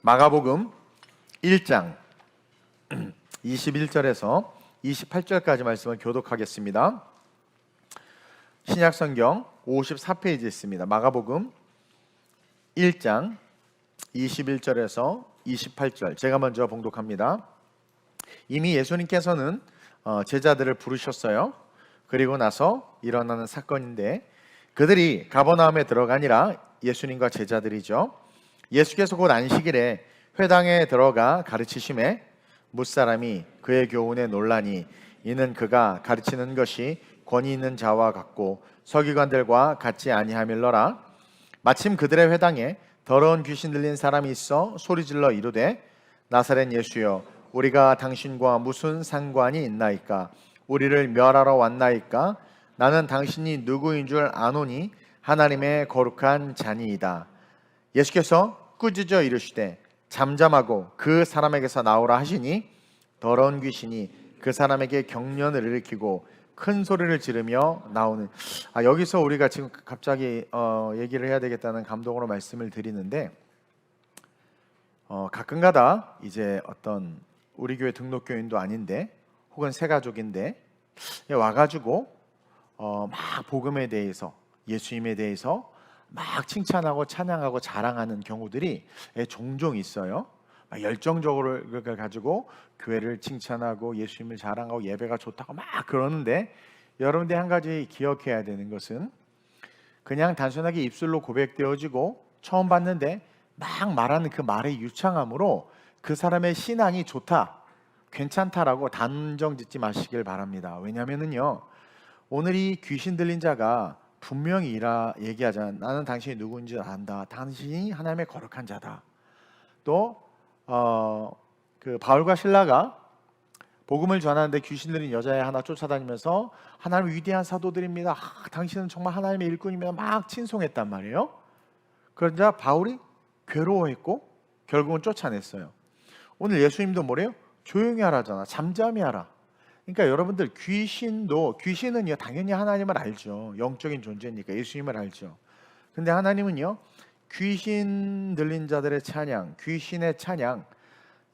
마가복음 1장 21절에서 28절까지 말씀을 교독하겠습니다. 신약성경 54페이지에 있습니다. 마가복음 1장 21절에서 28절 제가 먼저 봉독합니다. 이미 예수님께서는 제자들을 부르셨어요. 그리고 나서 일어나는 사건인데, 그들이 가버나움에 들어가니라. 예수님과 제자들이죠. 예수께서 곧 안식일에 회당에 들어가 가르치심에 무사람이 그의 교훈에 놀라니, 이는 그가 가르치는 것이 권위 있는 자와 같고 서기관들과 같지 아니함일러라. 마침 그들의 회당에 더러운 귀신 들린 사람이 있어 소리질러 이르되, 나사렛 예수여, 우리가 당신과 무슨 상관이 있나이까? 우리를 멸하러 왔나이까? 나는 당신이 누구인 줄 아노니 하나님의 거룩한 자니이다. 예수께서 꾸짖어 이르시되 잠잠하고 그 사람에게서 나오라 하시니, 더러운 귀신이 그 사람에게 경련을 일으키고 큰 소리를 지르며 나오는. 여기서 우리가 지금 갑자기 얘기를 해야 되겠다는 감동으로 말씀을 드리는데, 가끔가다 이제 어떤 우리 교회 등록교인도 아닌데 혹은 새가족인데 와가지고 막 복음에 대해서, 예수님에 대해서 막 칭찬하고 찬양하고 자랑하는 경우들이 종종 있어요. 열정적으로 그걸 가지고 교회를 칭찬하고 예수님을 자랑하고 예배가 좋다고 막 그러는데, 여러분들이 한 가지 기억해야 되는 것은, 그냥 단순하게 입술로 고백되어지고 처음 봤는데 막 말하는 그 말의 유창함으로 그 사람의 신앙이 좋다, 괜찮다라고 단정 짓지 마시길 바랍니다. 왜냐하면요, 오늘 이 귀신 들린 자가 분명히 얘기하잖아. 나는 당신이 누구인지 안다. 당신이 하나님의 거룩한 자다. 또 그 바울과 실라가 복음을 전하는데 귀신 들린 여자애 하나 쫓아다니면서 하나님 위대한 사도들입니다. 당신은 정말 하나님의 일꾼입니다. 막 친송했단 말이에요. 그러자 바울이 괴로워했고 결국은 쫓아냈어요. 오늘 예수님도 뭐래요? 조용히 하라잖아. 잠잠히 하라. 그러니까 여러분들, 귀신은요 당연히 하나님을 알죠. 영적인 존재니까 예수님을 알죠. 근데 하나님은요, 귀신 들린 자들의 찬양, 귀신의 찬양,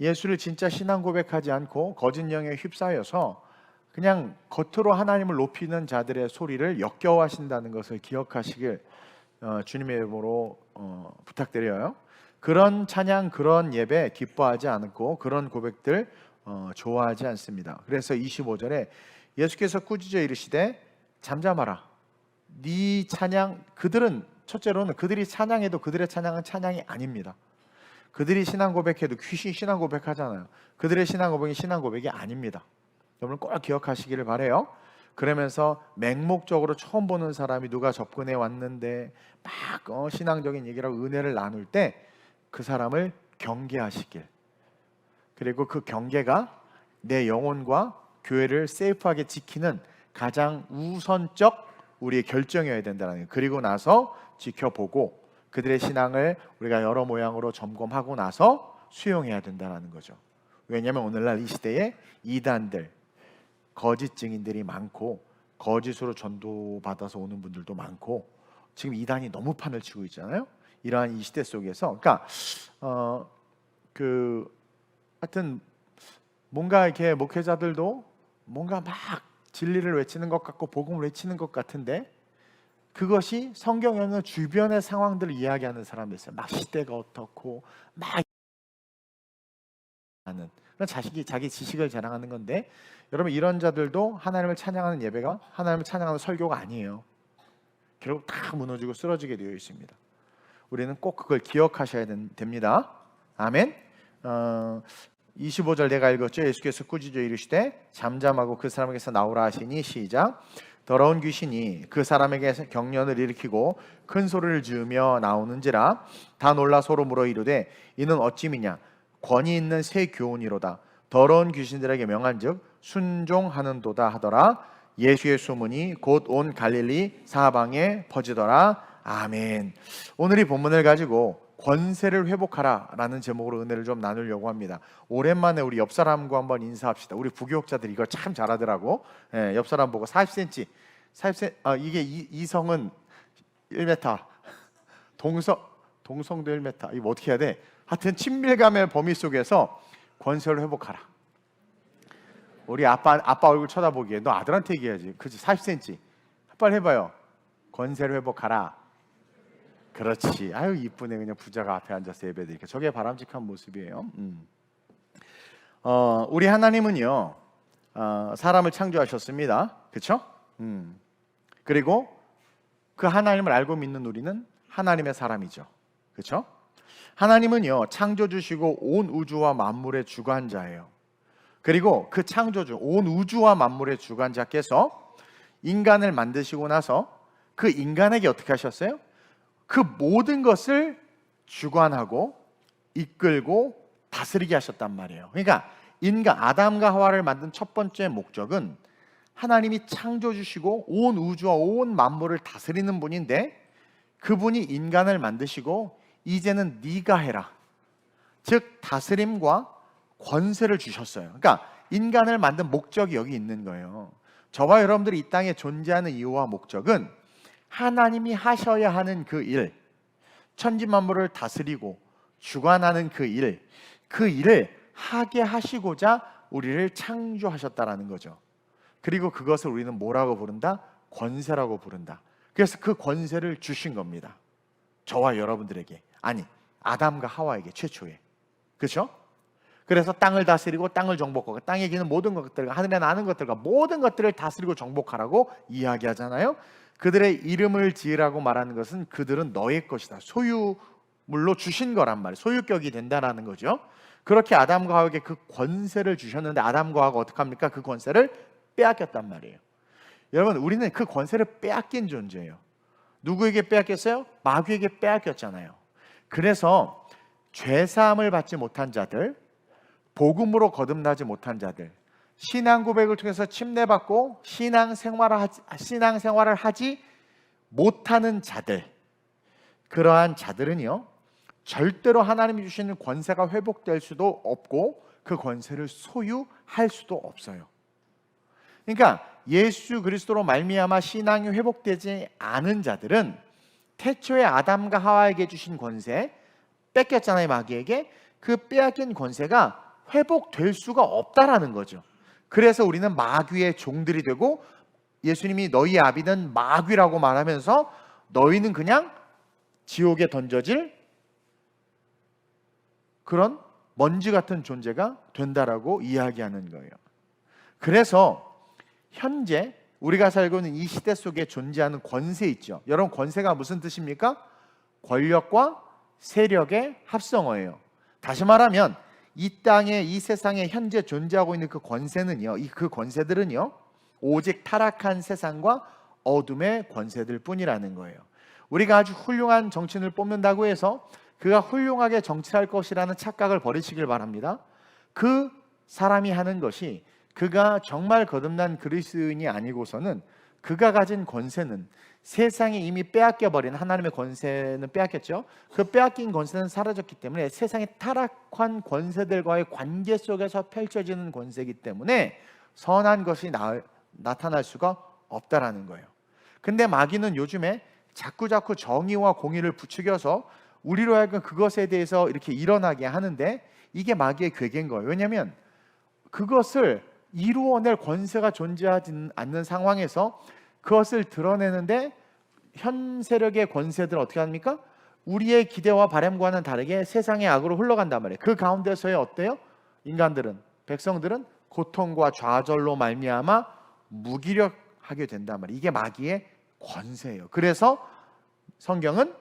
예수를 진짜 신앙 고백하지 않고 거짓 영에 휩싸여서 그냥 겉으로 하나님을 높이는 자들의 소리를 역겨워하신다는 것을 기억하시길 주님의 이름으로 부탁드려요. 그런 찬양, 그런 예배 기뻐하지 않고 그런 고백들 좋아하지 않습니다. 그래서 25절에 예수께서 꾸짖어 이르시되 잠잠하라. 네 찬양, 그들은 첫째로는 그들이 찬양해도 그들의 찬양은 찬양이 아닙니다. 그들이 신앙 고백해도 귀신 신앙 고백하잖아요. 그들의 신앙 고백이 신앙 고백이 아닙니다. 여러분 꼭 기억하시기를 바라요. 그러면서 맹목적으로 처음 보는 사람이 누가 접근해 왔는데 막 신앙적인 얘기라고 은혜를 나눌 때 그 사람을 경계하시길, 그리고 그 경계가 내 영혼과 교회를 세이프하게 지키는 가장 우선적 우리의 결정이어야 된다는 거예요. 그리고 나서 지켜보고 그들의 신앙을 우리가 여러 모양으로 점검하고 나서 수용해야 된다는 거죠. 왜냐하면 오늘날 이 시대에 이단들, 거짓 증인들이 많고 거짓으로 전도받아서 오는 분들도 많고, 지금 이단이 너무 판을 치고 있잖아요. 이러한 이 시대 속에서, 그러니까 하여튼 뭔가 이렇게 목회자들도 뭔가 막 진리를 외치는 것 같고 복음을 외치는 것 같은데, 그것이 성경에 없는 주변의 상황들을 이야기하는 사람들 있어요. 막 시대가 어떻고 막 하는, 자기 지식을 자랑하는 건데, 여러분 이런 자들도 하나님을 찬양하는 예배가, 하나님을 찬양하는 설교가 아니에요. 결국 다 무너지고 쓰러지게 되어 있습니다. 우리는 꼭 그걸 기억하셔야 됩니다. 아멘. 25절 내가 읽었죠. 예수께서 꾸짖어 이르시되 잠잠하고 그 사람에게서 나오라 하시니, 시작. 더러운 귀신이 그 사람에게 경련을 일으키고 큰 소리를 지으며 나오는지라. 다 놀라 서로 물어 이르되, 이는 어찌미냐? 권위 있는 새 교훈이로다. 더러운 귀신들에게 명한즉 순종하는도다 하더라. 예수의 소문이 곧 온 갈릴리 사방에 퍼지더라. 아멘. 오늘 이 본문을 가지고 권세를 회복하라 라는 제목으로 은혜를 좀 나누려고 합니다. 오랜만에 우리 옆 사람과 한번 인사합시다. 우리 부교육자들이 이걸 참 잘하더라고. 옆 사람 보고 40cm, 이게 이성은 1m, 동성도 1m. 이거 어떻게 해야 돼? 하여튼 친밀감의 범위 속에서 권세를 회복하라. 우리 아빠 얼굴 쳐다보기에 너 아들한테 얘기해야지. 그치? 40cm. 빨리 해봐요. 권세를 회복하라. 그렇지. 아유 이쁘네. 그냥 부자가 앞에 앉아서 예배드리니까. 저게 바람직한 모습이에요. 우리 하나님은요 사람을 창조하셨습니다. 그렇죠? 그리고 그 하나님을 알고 믿는 우리는 하나님의 사람이죠. 그렇죠? 하나님은요 창조주시고 온 우주와 만물의 주관자예요. 그리고 그 창조주, 온 우주와 만물의 주관자께서 인간을 만드시고 나서 그 인간에게 어떻게 하셨어요? 그 모든 것을 주관하고 이끌고 다스리게 하셨단 말이에요. 그러니까 인간 아담과 하와를 만든 첫 번째 목적은 하나님이 창조주시고 온 우주와 온 만물을 다스리는 분인데, 그분이 인간을 만드시고 이제는 네가 해라, 즉 다스림과 권세를 주셨어요. 그러니까 인간을 만든 목적이 여기 있는 거예요. 저와 여러분들이 이 땅에 존재하는 이유와 목적은 하나님이 하셔야 하는 그 일, 천지 만물을 다스리고 주관하는 그 일을 하게 하시고자 우리를 창조하셨다라는 거죠. 그리고 그것을 우리는 뭐라고 부른다? 권세라고 부른다. 그래서 그 권세를 주신 겁니다. 저와 여러분들에게, 아니 아담과 하와에게 최초에. 그렇죠? 그래서 땅을 다스리고 땅을 정복하고 땅에 있는 모든 것들과 하늘에 나는 것들과 모든 것들을 다스리고 정복하라고 이야기하잖아요. 그들의 이름을 지으라고 말하는 것은 그들은 너의 것이다, 소유물로 주신 거란 말이에요. 소유격이 된다라는 거죠. 그렇게 아담과 하와에게 그 권세를 주셨는데 아담과 하와가 어떻게 합니까? 그 권세를 빼앗겼단 말이에요. 여러분, 우리는 그 권세를 빼앗긴 존재예요. 누구에게 빼앗겼어요? 마귀에게 빼앗겼잖아요. 그래서 죄사함을 받지 못한 자들, 복음으로 거듭나지 못한 자들, 신앙 고백을 통해서 침례받고 신앙 생활을 하지 못하는 자들, 그러한 자들은요 절대로 하나님이 주시는 권세가 회복될 수도 없고 그 권세를 소유할 수도 없어요. 그러니까 예수 그리스도로 말미암아 신앙이 회복되지 않은 자들은 태초에 아담과 하와에게 주신 권세 뺏겼잖아요. 마귀에게. 그 빼앗긴 권세가 회복될 수가 없다라는 거죠. 그래서 우리는 마귀의 종들이 되고, 예수님이 너희 아비는 마귀라고 말하면서 너희는 그냥 지옥에 던져질 그런 먼지 같은 존재가 된다라고 이야기하는 거예요. 그래서 현재 우리가 살고 있는 이 시대 속에 존재하는 권세 있죠. 여러분, 권세가 무슨 뜻입니까? 권력과 세력의 합성어예요. 다시 말하면 이 땅에, 이 세상에 현재 존재하고 있는 그 권세는요, 그 권세들은요 오직 타락한 세상과 어둠의 권세들 뿐이라는 거예요. 우리가 아주 훌륭한 정치인을 뽑는다고 해서 그가 훌륭하게 정치할 것이라는 착각을 버리시길 바랍니다. 그 사람이 하는 것이, 그가 정말 거듭난 그리스도인이 아니고서는 그가 가진 권세는 세상에 이미 빼앗겨버린, 하나님의 권세는 빼앗겼죠. 그 빼앗긴 권세는 사라졌기 때문에 세상의 타락한 권세들과의 관계 속에서 펼쳐지는 권세이기 때문에 선한 것이 나타날 수가 없다라는 거예요. 근데 마귀는 요즘에 자꾸 정의와 공의를 부추겨서 우리로 하여금 그것에 대해서 이렇게 일어나게 하는데, 이게 마귀의 괴계인 거예요. 왜냐하면 그것을 이루어낼 권세가 존재하지 않는 상황에서 그것을 드러내는데, 현 세력의 권세들은 어떻게 합니까? 우리의 기대와 바람과는 다르게 세상의 악으로 흘러간단 말이에요. 그 가운데서의 어때요? 인간들은, 백성들은 고통과 좌절로 말미암아 무기력하게 된단 말이에요. 이게 마귀의 권세예요. 그래서 성경은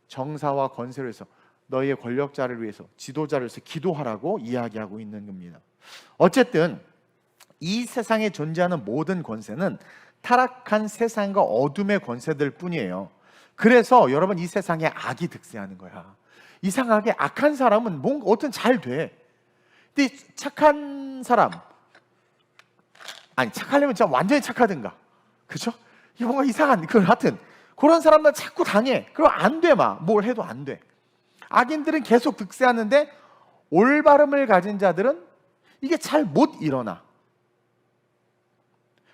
정사와 권세를 위해서, 너희의 권력자를 위해서, 지도자를 위해서 기도하라고 이야기하고 있는 겁니다. 어쨌든 이 세상에 존재하는 모든 권세는 타락한 세상과 어둠의 권세들 뿐이에요. 그래서 여러분, 이 세상에 악이 득세하는 거야. 이상하게 악한 사람은 뭔가 어떤 잘 돼. 근데 착한 사람, 아니 착하려면 진짜 완전히 착하든가, 그렇죠? 이게 뭔가 이상한, 하여튼 그런 사람들 자꾸 당해. 그럼 안 돼, 뭘 해도 안 돼. 악인들은 계속 득세하는데 올바름을 가진 자들은 이게 잘 못 일어나.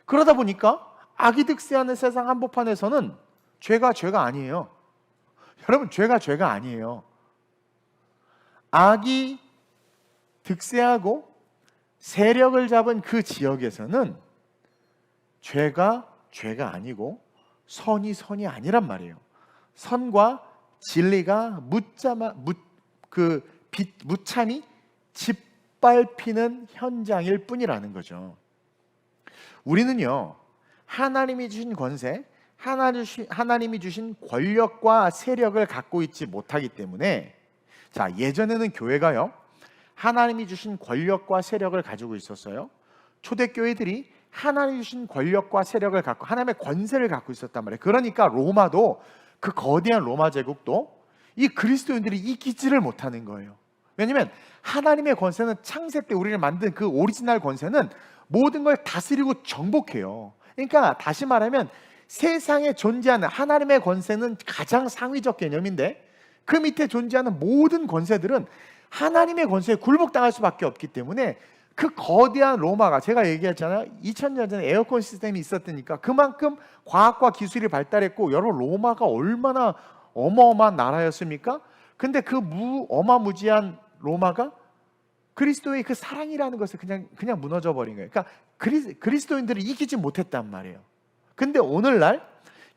그러다 보니까 악이 득세하는 세상 한복판에서는 죄가 아니에요. 여러분, 죄가 아니에요. 악이 득세하고 세력을 잡은 그 지역에서는 죄가 아니고 선이 아니란 말이에요. 선과 진리가 무참히 짓밟히는 현장일 뿐이라는 거죠. 우리는요, 하나님이 주신 권세, 하나님이 주신 권력과 세력을 갖고 있지 못하기 때문에, 자, 예전에는 교회가요, 하나님이 주신 권력과 세력을 가지고 있었어요. 초대교회들이 하나님이 주신 권력과 세력을 갖고 하나님의 권세를 갖고 있었단 말이에요. 그러니까 로마도, 그 거대한 로마 제국도 이 그리스도인들이 이기지를 못하는 거예요. 왜냐하면 하나님의 권세는 창세 때 우리를 만든 그 오리지널 권세는 모든 걸 다스리고 정복해요. 그러니까 다시 말하면 세상에 존재하는 하나님의 권세는 가장 상위적 개념인데, 그 밑에 존재하는 모든 권세들은 하나님의 권세에 굴복당할 수밖에 없기 때문에, 그 거대한 로마가, 제가 얘기했잖아요, 2000년 전에 에어컨 시스템이 있었다니까. 그만큼 과학과 기술이 발달했고, 여러분 로마가 얼마나 어마어마한 나라였습니까? 근데 그 어마무지한 로마가 그리스도의 그 사랑이라는 것을 그냥 무너져 버린 거예요. 그러니까 그리스도인들을 이기지 못했단 말이에요. 근데 오늘날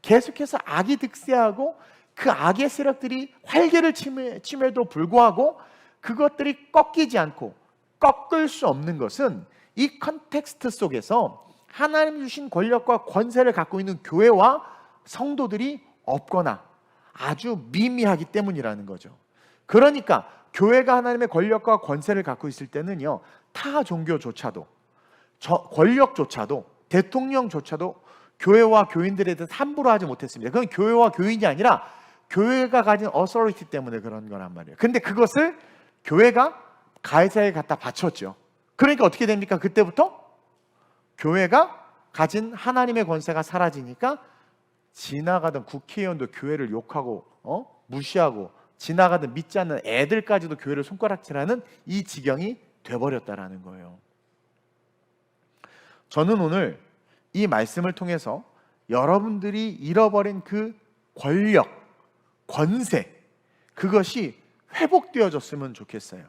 계속해서 악이 득세하고 그 악의 세력들이 활개를 침에도 불구하고 그것들이 꺾이지 않고, 꺾을 수 없는 것은 이 컨텍스트 속에서 하나님 주신 권력과 권세를 갖고 있는 교회와 성도들이 없거나 아주 미미하기 때문이라는 거죠. 그러니까 교회가 하나님의 권력과 권세를 갖고 있을 때는요, 타 종교조차도, 권력조차도, 대통령조차도 교회와 교인들에 대해서 함부로 하지 못했습니다. 그건 교회와 교인이 아니라 교회가 가진 어서리티 때문에 그런 거란 말이에요. 근데 그것을 교회가 가해자에 갖다 바쳤죠. 그러니까 어떻게 됩니까? 그때부터 교회가 가진 하나님의 권세가 사라지니까 지나가던 국회의원도 교회를 욕하고 무시하고, 지나가던 믿지 않는 애들까지도 교회를 손가락질하는 이 지경이 돼버렸다라는 거예요. 저는 오늘 이 말씀을 통해서 여러분들이 잃어버린 그 권력, 권세, 그것이 회복되어졌으면 좋겠어요.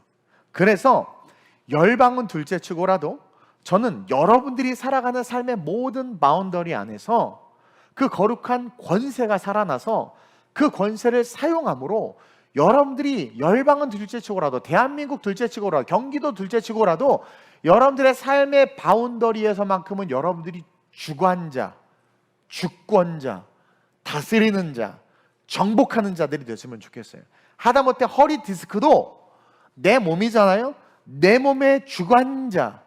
그래서 열방은 둘째치고라도 저는 여러분들이 살아가는 삶의 모든 바운더리 안에서 그 거룩한 권세가 살아나서 그 권세를 사용함으로 여러분들이 열방은 둘째치고라도, 대한민국 둘째치고라도, 경기도 둘째치고라도 여러분들의 삶의 바운더리에서만큼은 여러분들이 주관자, 주권자, 다스리는 자, 정복하는 자들이 됐으면 좋겠어요. 하다못해 허리 디스크도 내 몸이잖아요. 내 몸의 주관자,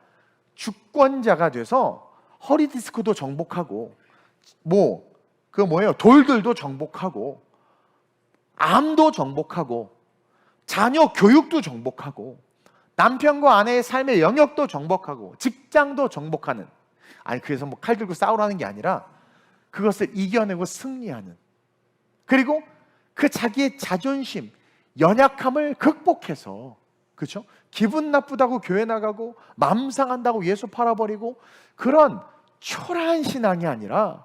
주권자가 돼서 허리 디스크도 정복하고, 돌들도 정복하고, 암도 정복하고, 자녀 교육도 정복하고, 남편과 아내의 삶의 영역도 정복하고, 직장도 정복하는, 그래서 칼 들고 싸우라는 게 아니라 그것을 이겨내고 승리하는, 그리고 그 자기의 자존심, 연약함을 극복해서, 그렇죠? 기분 나쁘다고 교회 나가고 마음 상한다고 예수 팔아버리고 그런 초라한 신앙이 아니라,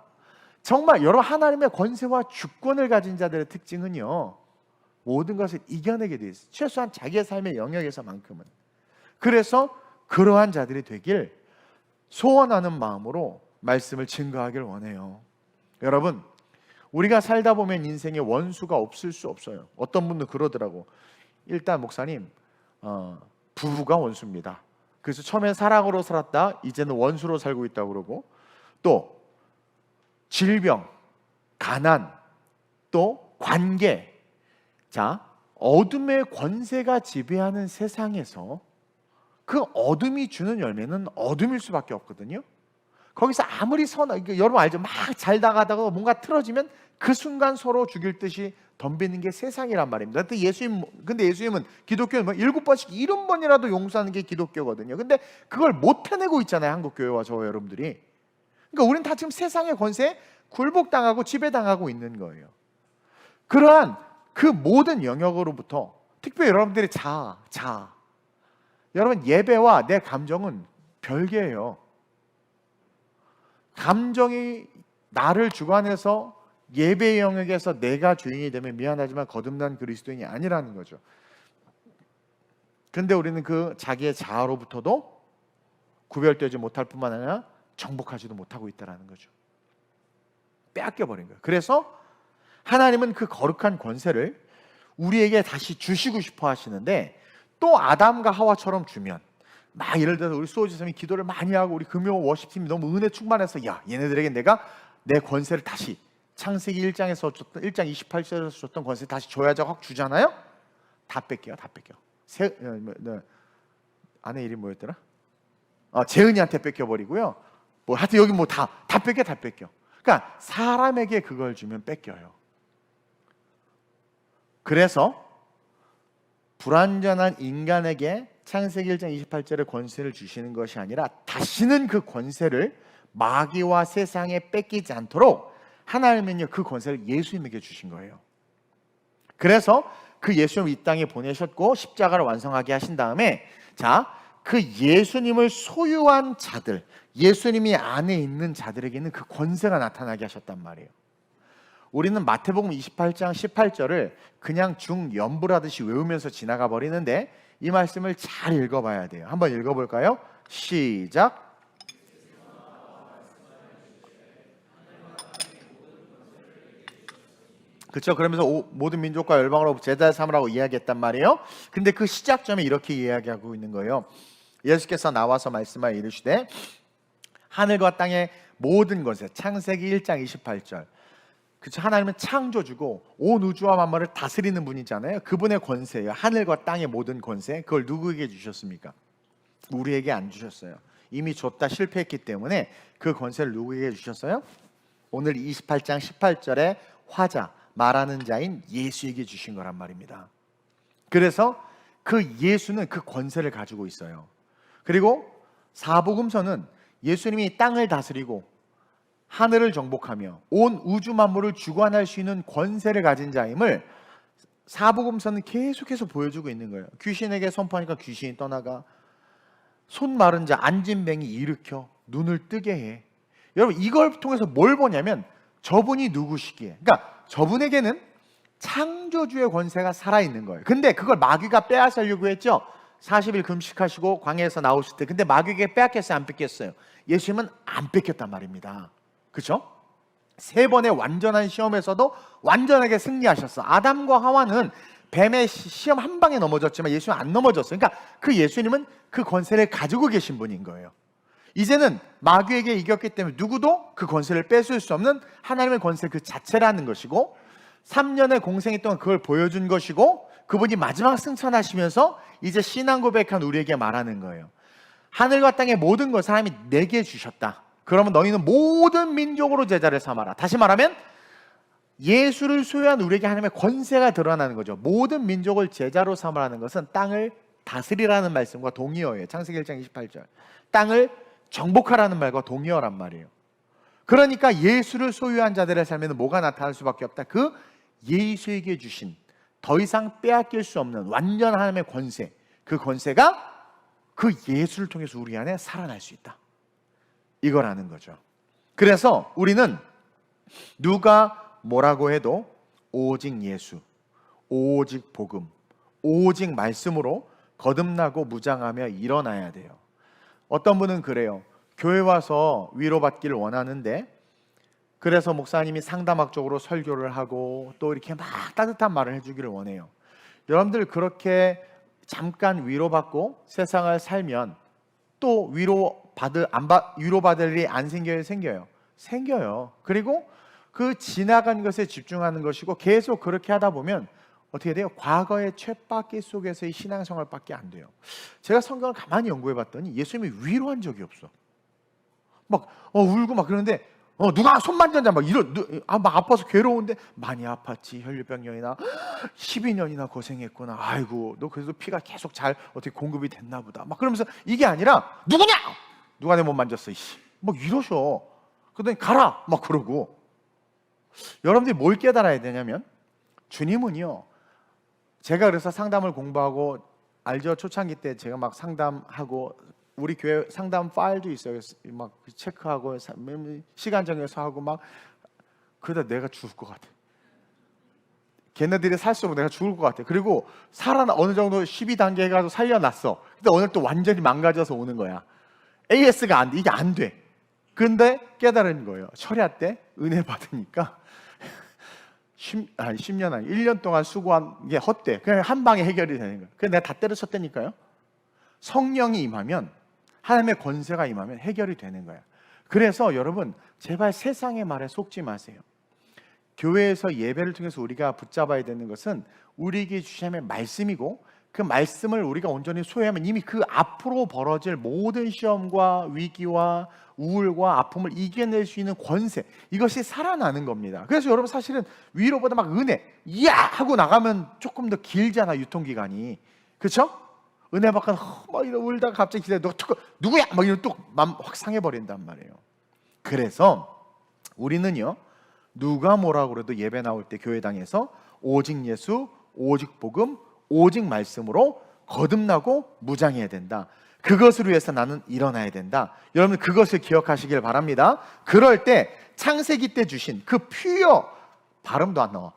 정말 여러분 하나님의 권세와 주권을 가진 자들의 특징은요, 모든 것을 이겨내게 돼 있어요. 최소한 자기의 삶의 영역에서만큼은. 그래서 그러한 자들이 되길 소원하는 마음으로 말씀을 증거하길 원해요. 여러분, 우리가 살다 보면 인생에 원수가 없을 수 없어요. 어떤 분도 그러더라고. 일단 목사님, 부부가 원수입니다. 그래서 처음엔 사랑으로 살았다, 이제는 원수로 살고 있다고 그러고, 또 질병, 가난, 또 관계. 자, 어둠의 권세가 지배하는 세상에서 그 어둠이 주는 열매는 어둠일 수밖에 없거든요. 거기서 아무리 여러분 알죠? 막 잘 나가다가 뭔가 틀어지면 그 순간 서로 죽일 듯이 덤비는 게 세상이란 말입니다. 근데 예수님은, 기독교는 7번씩 70번이라도 용서하는 게 기독교거든요. 근데 그걸 못 해내고 있잖아요, 한국 교회와 저와 여러분들이. 그러니까 우리는 다 지금 세상의 권세에 굴복당하고 지배당하고 있는 거예요. 그러한 그 모든 영역으로부터 특별히 여러분들이 여러분, 예배와 내 감정은 별개예요. 감정이 나를 주관해서 예배의 영역에서 내가 주인이 되면 미안하지만 거듭난 그리스도인이 아니라는 거죠. 그런데 우리는 그 자기의 자아로부터도 구별되지 못할 뿐만 아니라 정복하지도 못하고 있다는 거죠. 빼앗겨 버린 거예요. 그래서 하나님은 그 거룩한 권세를 우리에게 다시 주시고 싶어 하시는데, 또 아담과 하와처럼 주면, 막 예를 들어서 우리 소지섬이 기도를 많이 하고 우리 금요 워십팀이 너무 은혜 충만해서, 야, 얘네들에게 내가 내 권세를 다시 창세기 1장에서 줬던 1장 28절에서 줬던 권세 다시 줘야죠. 확 주잖아요. 다 뺏겨요. 다 뺏겨. 아내 이름이 뭐였더라? 재은이한테 뺏겨버리고요. 뭐 하여튼 여기 뭐 다 뺏겨. 다 뺏겨. 그러니까 사람에게 그걸 주면 뺏겨요. 그래서 불완전한 인간에게 창세기 1장 28절의 권세를 주시는 것이 아니라 다시는 그 권세를 마귀와 세상에 뺏기지 않도록 하나님은요, 그 권세를 예수님에게 주신 거예요. 그래서 그 예수님을 이 땅에 보내셨고 십자가를 완성하게 하신 다음에, 자, 그 예수님을 소유한 자들, 예수님이 안에 있는 자들에게는 그 권세가 나타나게 하셨단 말이에요. 우리는 마태복음 28장 18절을 그냥 중연불하듯이 외우면서 지나가 버리는데, 이 말씀을 잘 읽어봐야 돼요. 한번 읽어볼까요? 시작. 그렇죠. 그러면서 모든 민족과 열방으로 제자 삼으라고 이야기했단 말이에요. 근데 그 시작점에 이렇게 이야기하고 있는 거예요. 예수께서 나와서 말씀하여 이르시되 하늘과 땅의 모든 것에, 창세기 1장 28절. 그렇죠. 하나님은 창조주고 온 우주와 만물을 다스리는 분이잖아요. 그분의 권세예요. 하늘과 땅의 모든 권세. 그걸 누구에게 주셨습니까? 우리에게 안 주셨어요. 이미 줬다 실패했기 때문에 그 권세를 누구에게 주셨어요? 오늘 28장 18절에 화자, 말하는 자인 예수에게 주신 거란 말입니다. 그래서 그 예수는 그 권세를 가지고 있어요. 그리고 사복음서는 예수님이 땅을 다스리고 하늘을 정복하며 온 우주 만물을 주관할 수 있는 권세를 가진 자임을 사복음서는 계속해서 보여주고 있는 거예요. 귀신에게 선포하니까 귀신이 떠나가, 손 마른 자 앉은 뱅이 일으켜 눈을 뜨게 해. 여러분, 이걸 통해서 뭘 보냐면 저분이 누구시기에, 그러니까 저분에게는 창조주의 권세가 살아있는 거예요. 근데 그걸 마귀가 빼앗으려고 했죠. 40일 금식하시고 광야에서 나오실 때. 근데 마귀에게 빼앗겼어요? 안 뺏겼어요? 예수님은 안 뺏겼단 말입니다. 그렇죠? 세 번의 완전한 시험에서도 완전하게 승리하셨어. 아담과 하와는 뱀의 시험 한 방에 넘어졌지만 예수님은 안 넘어졌어요. 그러니까 그 예수님은 그 권세를 가지고 계신 분인 거예요. 이제는 마귀에게 이겼기 때문에 누구도 그 권세를 뺏을 수 없는 하나님의 권세 그 자체라는 것이고, 3년의 공생애 동안 그걸 보여준 것이고, 그분이 마지막 승천하시면서 이제 신앙 고백한 우리에게 말하는 거예요. 하늘과 땅의 모든 걸 하나님이 내게 주셨다. 그러면 너희는 모든 민족으로 제자를 삼아라. 다시 말하면 예수를 소유한 우리에게 하나님의 권세가 드러나는 거죠. 모든 민족을 제자로 삼으라는 것은 땅을 다스리라는 말씀과 동의어예요. 창세기 1장 28절. 땅을 정복하라는 말과 동의어란 말이에요. 그러니까 예수를 소유한 자들의 삶에는 뭐가 나타날 수밖에 없다? 그 예수에게 주신 더 이상 빼앗길 수 없는 완전한 하나님의 권세, 그 권세가 그 예수를 통해서 우리 안에 살아날 수 있다, 이거라는 거죠. 그래서 우리는 누가 뭐라고 해도 오직 예수, 오직 복음, 오직 말씀으로 거듭나고 무장하며 일어나야 돼요. 어떤 분은 그래요. 교회 와서 위로받기를 원하는데, 그래서 목사님이 상담학적으로 설교를 하고 또 이렇게 막 따뜻한 말을 해주기를 원해요. 여러분들 그렇게 잠깐 위로받고 세상을 살면 또 위로받을 일이 안 생겨요? 생겨요? 생겨요. 그리고 그 지나간 것에 집중하는 것이고, 계속 그렇게 하다 보면 어떻게 돼요? 과거의 쳇바퀴 속에서의 신앙생활밖에 안 돼요. 제가 성경을 가만히 연구해 봤더니 예수님이 위로한 적이 없어. 막 울고 막 그러는데 누가 손 만졌냐 막 막 아파서 괴로운데, 많이 아팠지, 혈류병년이나 12년이나 고생했구나, 아이고 너 그래도 피가 계속 잘 어떻게 공급이 됐나 보다, 막 그러면서, 이게 아니라 누구냐? 누가 내 몸 만졌어 이씨, 막 이러셔. 그러더니 가라 막 그러고. 여러분들이 뭘 깨달아야 되냐면, 주님은요, 제가 그래서 상담을 공부하고, 알죠? 초창기 때 제가 막 상담하고, 우리 교회 상담 파일도 있어요. 막 체크하고 시간 정해서 하고 막, 그러다 내가 죽을 것 같아. 걔네들이 살수록 내가 죽을 것 같아. 그리고 어느 정도 12단계 해가지고 살려놨어. 근데 오늘 또 완전히 망가져서 오는 거야. AS가 안 돼. 이게 안 돼. 근데 깨달은 거예요. 철야 때 은혜 받으니까 10년 아니 1년 동안 수고한 게 헛돼. 그냥 한 방에 해결이 되는 거예요. 그래서 내가 다 때려쳤다니까요. 성령이 임하면, 하나님의 권세가 임하면 해결이 되는 거야. 그래서 여러분 제발 세상의 말에 속지 마세요. 교회에서 예배를 통해서 우리가 붙잡아야 되는 것은 우리에게 주신 하나님의 말씀이고, 그 말씀을 우리가 온전히 소유하면 이미 그 앞으로 벌어질 모든 시험과 위기와 우울과 아픔을 이겨낼 수 있는 권세, 이것이 살아나는 겁니다. 그래서 여러분 사실은 위로보다 막 은혜 이야 하고 나가면 조금 더 길잖아, 유통기간이. 그렇죠? 은혜 받고 막 이러고 울다가 갑자기 기다려 누구야? 막 이러면 또 마음 확 상해버린단 말이에요. 그래서 우리는요, 누가 뭐라고 그래도 예배 나올 때 교회당에서 오직 예수, 오직 복음, 오직 말씀으로 거듭나고 무장해야 된다. 그것을 위해서 나는 일어나야 된다. 여러분 그것을 기억하시길 바랍니다. 그럴 때 창세기 때 주신 그 퓨어, 발음도 안 나와.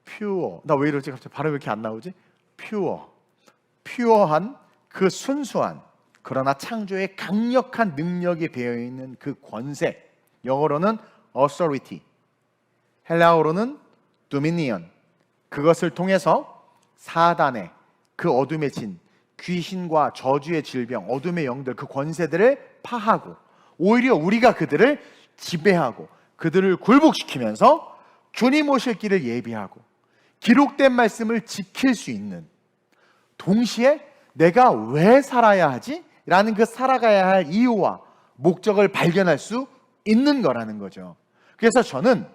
퓨어. 나 왜 이러지? 갑자기 발음이 왜 이렇게 안 나오지? 퓨어한 그 순수한, 그러나 창조의 강력한 능력이 배어있는 그 권세, 영어로는 authority, 헬라어로는 dominion, 그것을 통해서 사단의 그 어둠의 진, 귀신과 저주의 질병, 어둠의 영들, 그 권세들을 파하고 오히려 우리가 그들을 지배하고 그들을 굴복시키면서 주님 오실 길을 예비하고 기록된 말씀을 지킬 수 있는, 동시에 내가 왜 살아야 하지? 라는 그 살아가야 할 이유와 목적을 발견할 수 있는 거라는 거죠. 그래서 저는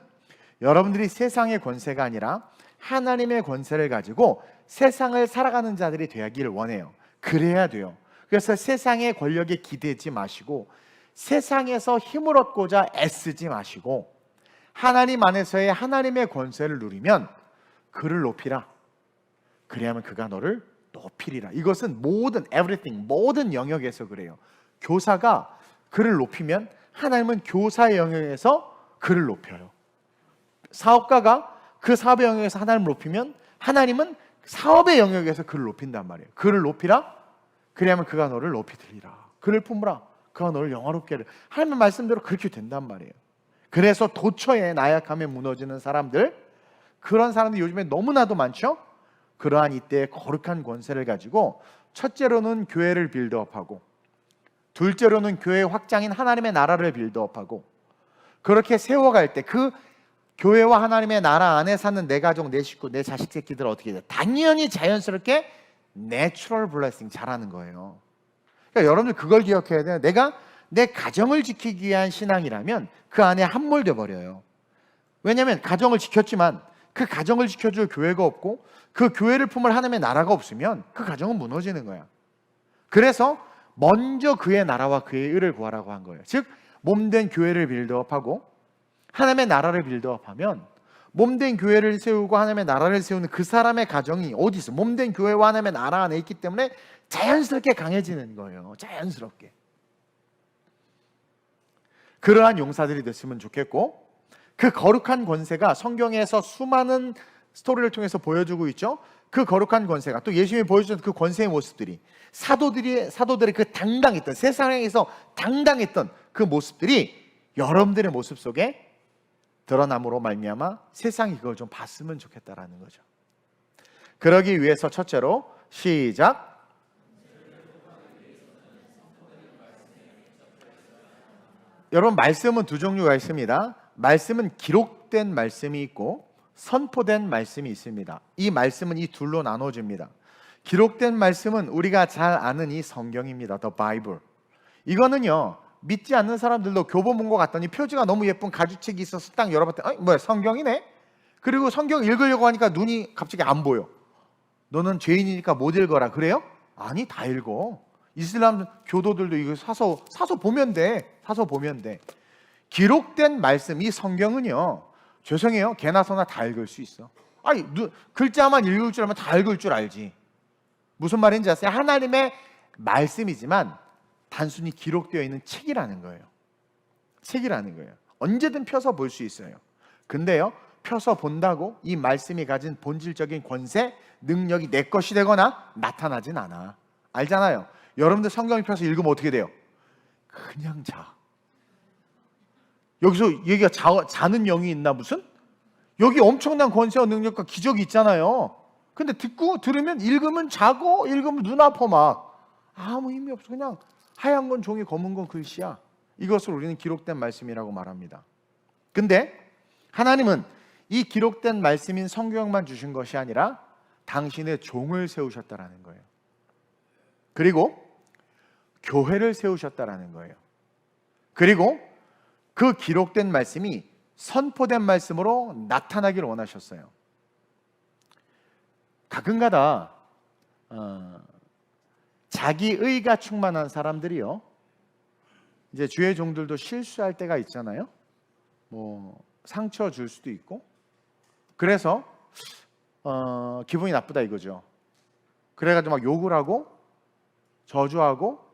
여러분들이 세상의 권세가 아니라 하나님의 권세를 가지고 세상을 살아가는 자들이 되기를 원해요. 그래야 돼요. 그래서 세상의 권력에 기대지 마시고 세상에서 힘을 얻고자 애쓰지 마시고 하나님 안에서의 하나님의 권세를 누리면 그를 높이라. 그래야만 그가 너를 높이리라. 이것은 모든 everything, 모든 영역에서 그래요. 교사가 그를 높이면 하나님은 교사의 영역에서 그를 높여요. 사업가가 그 사업의 영역에서 하나님을 높이면 하나님은 사업의 영역에서 그를 높인단 말이에요. 그를 높이라. 그래야만 그가 너를 높이 들리라. 그를 품으라. 그가 너를 영화롭게 하리라. 하나님의 말씀대로 그렇게 된단 말이에요. 그래서 도처에 나약함에 무너지는 사람들, 그런 사람들이 요즘에 너무나도 많죠. 그러한 이때의 거룩한 권세를 가지고 첫째로는 교회를 빌드업하고, 둘째로는 교회 확장인 하나님의 나라를 빌드업하고, 그렇게 세워갈 때 그 교회와 하나님의 나라 안에 사는 내 가족, 내 식구, 내 자식 새끼들 어떻게 돼? 당연히 자연스럽게 내추럴 블레싱 잘하는 거예요. 그러니까 여러분들 그걸 기억해야 돼요. 내가 내 가정을 지키기 위한 신앙이라면 그 안에 함몰돼 버려요. 왜냐하면 가정을 지켰지만 그 가정을 지켜줄 교회가 없고 그 교회를 품을 하나님의 나라가 없으면 그 가정은 무너지는 거야. 그래서 먼저 그의 나라와 그의 의를 구하라고 한 거예요. 즉 몸된 교회를 빌드업하고 하나님의 나라를 빌드업하면, 몸된 교회를 세우고 하나님의 나라를 세우는 그 사람의 가정이 어디 있어? 몸된 교회와 하나님의 나라 안에 있기 때문에 자연스럽게 강해지는 거예요. 자연스럽게. 그러한 용사들이 됐으면 좋겠고, 그 거룩한 권세가 성경에서 수많은 스토리를 통해서 보여주고 있죠. 그 거룩한 권세가 또 예수님이 보여주셨던 그 권세의 모습들이 사도들의 그 당당했던, 세상에서 당당했던 그 모습들이 여러분들의 모습 속에 드러남으로 말미암아 세상이 그걸 좀 봤으면 좋겠다라는 거죠. 그러기 위해서 첫째로 시작. 여러분 말씀은 두 종류가 있습니다. 말씀은 기록된 말씀이 있고 선포된 말씀이 있습니다. 이 말씀은 이 둘로 나눠집니다. 기록된 말씀은 우리가 잘 아는 이 성경입니다. The Bible. 이거는요, 믿지 않는 사람들도 교본 본 것 같더니 표지가 너무 예쁜 가죽책이 있어서 딱 열어봤더니 뭐야, 성경이네? 그리고 성경 읽으려고 하니까 눈이 갑자기 안 보여. 너는 죄인이니까 못 읽어라. 그래요? 아니, 다 읽어. 이슬람 교도들도 이거 사서 보면 돼. 사서 보면 돼. 기록된 말씀, 이 성경은요, 죄송해요, 개나 소나 다 읽을 수 있어. 아니, 글자만 읽을 줄 알면 다 읽을 줄 알지. 무슨 말인지 아세요? 하나님의 말씀이지만 단순히 기록되어 있는 책이라는 거예요. 책이라는 거예요. 언제든 펴서 볼 수 있어요. 근데요, 펴서 본다고 이 말씀이 가진 본질적인 권세, 능력이 내 것이 되거나 나타나진 않아. 알잖아요. 여러분들 성경을 펴서 읽으면 어떻게 돼요? 그냥 자. 여기서 얘기가 자는 영이 있나 무슨? 여기 엄청난 권세와 능력과 기적이 있잖아요. 근데 들으면 읽으면 자고 읽으면 눈 아파 막. 아무 힘이 없어. 그냥 하얀 건 종이, 검은 건 글씨야. 이것을 우리는 기록된 말씀이라고 말합니다. 근데 하나님은 이 기록된 말씀인 성경만 주신 것이 아니라 당신의 종을 세우셨다라는 거예요. 그리고 교회를 세우셨다라는 거예요. 그리고 그 기록된 말씀이 선포된 말씀으로 나타나기를 원하셨어요. 가끔가다 자기의가 충만한 사람들이요, 이제 주의 종들도 실수할 때가 있잖아요. 뭐 상처 줄 수도 있고, 그래서 기분이 나쁘다 이거죠. 그래가지고 막 욕을 하고 저주하고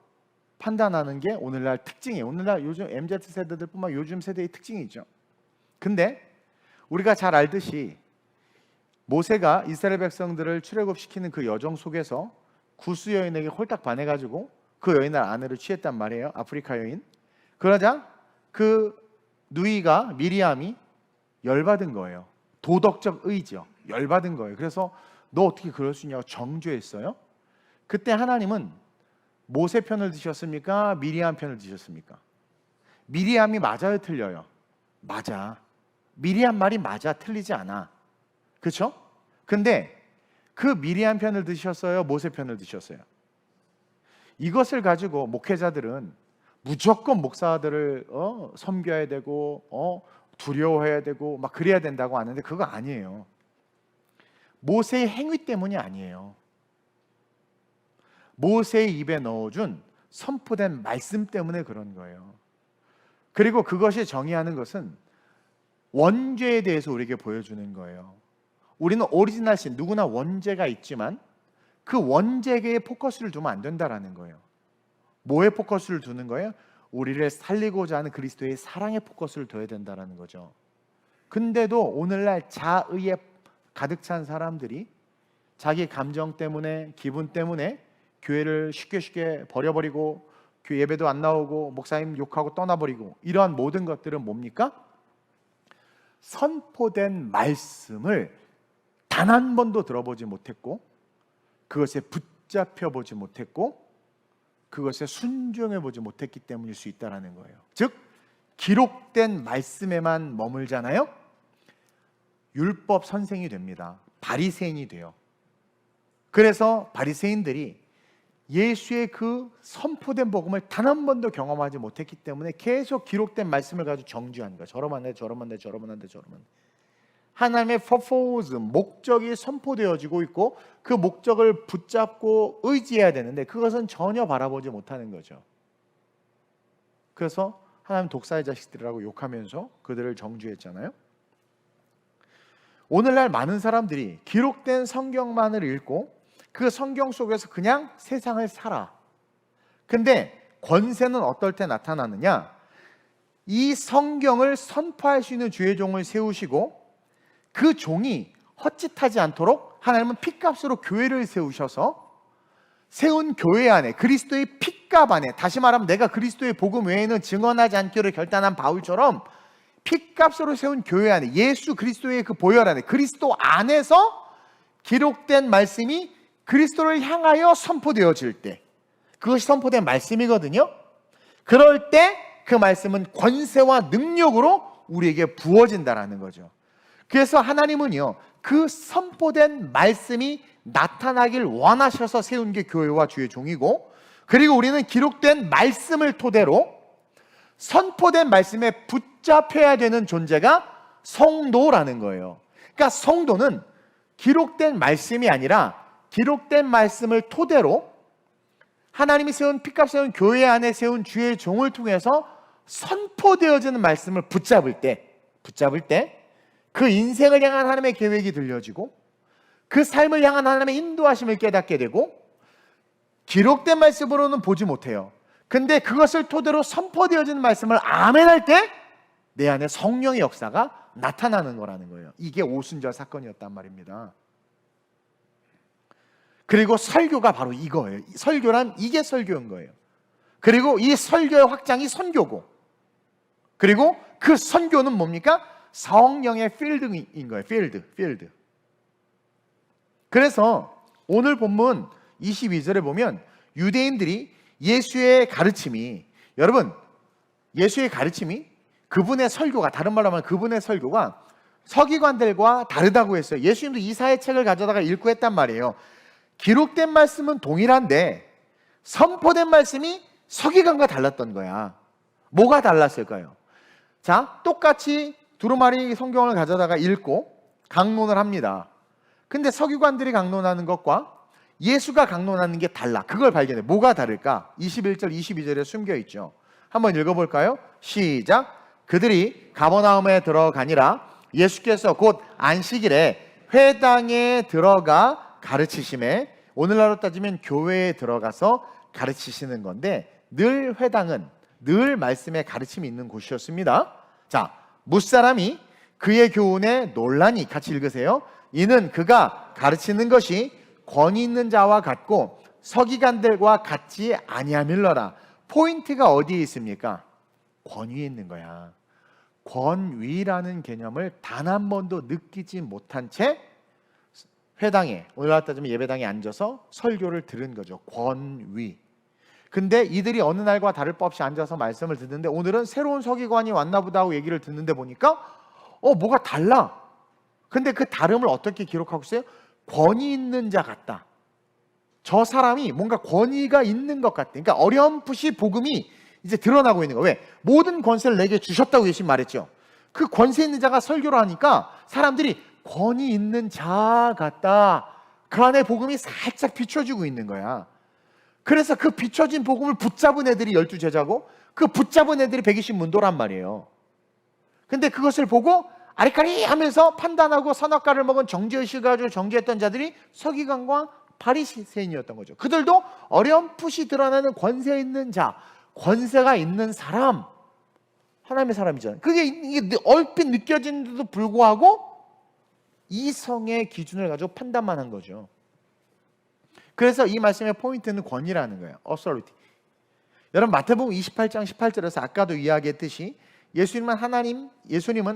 판단하는 게 오늘날 특징이에요. 오늘날 요즘 MZ세대들뿐만 요즘 세대의 특징이 있죠. 근데 우리가 잘 알듯이 모세가 이스라엘 백성들을 출애굽시키는 그 여정 속에서 구스 여인에게 홀딱 반해가지고 그 여인을 아내로 취했단 말이에요. 아프리카 여인. 그러자 그 누이가 미리암이 열받은 거예요. 도덕적 의지요. 열받은 거예요. 그래서 너 어떻게 그럴 수 있냐고 정죄했어요. 그때 하나님은 모세 편을 드셨습니까? 미리암 편을 드셨습니까? 미리암이 맞아요, 틀려요? 맞아. 미리암 말이 맞아, 틀리지 않아. 그렇죠? 근데 그 미리암 편을 드셨어요? 모세 편을 드셨어요? 이것을 가지고 목회자들은 무조건 목사들을 섬겨야 되고 두려워해야 되고 막 그래야 된다고 하는데 그거 아니에요. 모세의 행위 때문이 아니에요. 모세의 입에 넣어준 선포된 말씀 때문에 그런 거예요. 그리고 그것이 정의하는 것은 원죄에 대해서 우리에게 보여주는 거예요. 우리는 오리지널 신, 누구나 원죄가 있지만 그 원죄에 포커스를 두면 안 된다라는 거예요. 뭐에 포커스를 두는 거예요? 우리를 살리고자 하는 그리스도의 사랑에 포커스를 둬야 된다라는 거죠. 근데도 오늘날 자의에 가득 찬 사람들이 자기 감정 때문에, 기분 때문에 교회를 쉽게 버려버리고 교회 예배도 안 나오고 목사님 욕하고 떠나버리고, 이러한 모든 것들은 뭡니까? 선포된 말씀을 단 한 번도 들어보지 못했고 그것에 붙잡혀 보지 못했고 그것에 순종해 보지 못했기 때문일 수 있다는 거예요. 즉 기록된 말씀에만 머물잖아요. 율법 선생이 됩니다. 바리새인이 돼요. 그래서 바리새인들이 예수의 그 선포된 복음을 단 한 번도 경험하지 못했기 때문에 계속 기록된 말씀을 가지고 정죄하는 거예요. 저러면 안 돼, 저러면 안 돼, 저러면 안 돼, 저러면 안 돼. 하나님의 퍼포즈, 목적이 선포되어지고 있고 그 목적을 붙잡고 의지해야 되는데 그것은 전혀 바라보지 못하는 거죠. 그래서 하나님 독사의 자식들이라고 욕하면서 그들을 정죄했잖아요. 오늘날 많은 사람들이 기록된 성경만을 읽고 그 성경 속에서 그냥 세상을 살아. 근데 권세는 어떨 때 나타나느냐? 이 성경을 선포할 수 있는 주의 종을 세우시고 그 종이 헛짓하지 않도록 하나님은 핏값으로 교회를 세우셔서 세운 교회 안에 그리스도의 핏값 안에, 다시 말하면 내가 그리스도의 복음 외에는 증언하지 않기로 결단한 바울처럼 핏값으로 세운 교회 안에, 예수 그리스도의 그 보혈 안에, 그리스도 안에서 기록된 말씀이 그리스도를 향하여 선포되어질 때, 그것이 선포된 말씀이거든요. 그럴 때 그 말씀은 권세와 능력으로 우리에게 부어진다라는 거죠. 그래서 하나님은요, 그 선포된 말씀이 나타나길 원하셔서 세운 게 교회와 주의 종이고, 그리고 우리는 기록된 말씀을 토대로 선포된 말씀에 붙잡혀야 되는 존재가 성도라는 거예요. 그러니까 성도는 기록된 말씀이 아니라 기록된 말씀을 토대로 하나님이 세운 핏값 세운 교회 안에 세운 주의 종을 통해서 선포되어지는 말씀을 붙잡을 때 그 인생을 향한 하나님의 계획이 들려지고 그 삶을 향한 하나님의 인도하심을 깨닫게 되고, 기록된 말씀으로는 보지 못해요. 근데 그것을 토대로 선포되어지는 말씀을 아멘할 때 내 안에 성령의 역사가 나타나는 거라는 거예요. 이게 오순절 사건이었단 말입니다. 그리고 설교가 바로 이거예요. 설교란 이게 설교인 거예요. 그리고 이 설교의 확장이 선교고, 그리고 그 선교는 뭡니까? 성령의 필드인 거예요. 필드. 그래서 오늘 본문 22절에 보면 유대인들이 예수의 가르침이, 여러분, 예수의 가르침이, 그분의 설교가, 다른 말로 하면 그분의 설교가 서기관들과 다르다고 했어요. 예수님도 이사의 책을 가져다가 읽고 했단 말이에요. 기록된 말씀은 동일한데 선포된 말씀이 서기관과 달랐던 거야. 뭐가 달랐을까요? 자, 똑같이 두루마리 성경을 가져다가 읽고 강론을 합니다. 근데 서기관들이 강론하는 것과 예수가 강론하는 게 달라. 그걸 발견해. 뭐가 다를까? 21절, 22절에 숨겨 있죠. 한번 읽어볼까요? 시작. 그들이 가버나움에 들어가니라. 예수께서 곧 안식일에 회당에 들어가 가르치심에, 오늘날로 따지면 교회에 들어가서 가르치시는 건데, 늘 회당은 늘 말씀의 가르침이 있는 곳이었습니다. 자, 무사람이 그의 교훈에 논란이, 같이 읽으세요. 이는 그가 가르치는 것이 권위 있는 자와 같고 서기관들과 같지 아니함일러라. 포인트가 어디에 있습니까? 권위에 있는 거야. 권위라는 개념을 단 한 번도 느끼지 못한 채 회당에, 오늘날 따지면 예배당에 앉아서 설교를 들은 거죠. 권위. 근데 이들이 어느 날과 다를 바 없이 앉아서 말씀을 듣는데, 오늘은 새로운 서기관이 왔나 보다 하고 얘기를 듣는데 보니까 뭐가 달라. 근데 그 다름을 어떻게 기록하고 있어요? 권위 있는 자 같다. 저 사람이 뭔가 권위가 있는 것 같다. 그러니까 어렴풋이 복음이 이제 드러나고 있는 거예요. 왜? 모든 권세를 내게 주셨다고 예수님 말했죠. 그 권세 있는 자가 설교를 하니까 사람들이 권위 있는 자 같다. 그 안에 복음이 살짝 비춰지고 있는 거야. 그래서 그 비춰진 복음을 붙잡은 애들이 12제자고 그 붙잡은 애들이 120 문도란 말이에요. 근데 그것을 보고 아리까리하면서 판단하고 선악과를 먹은 정죄의식을 가지고 정죄했던 자들이 서기관과 바리새인이었던 거죠. 그들도 어렴풋이 드러나는 권세 있는 자, 권세가 있는 사람, 하나님의 사람이잖아요. 이게 얼핏 느껴지는데도 불구하고 이성의 기준을 가지고 판단만 한 거죠. 그래서 이 말씀의 포인트는 권위라는 거예요. authority. 여러분, 마태복음 28장 18절에서 아까도 이야기했듯이 예수님은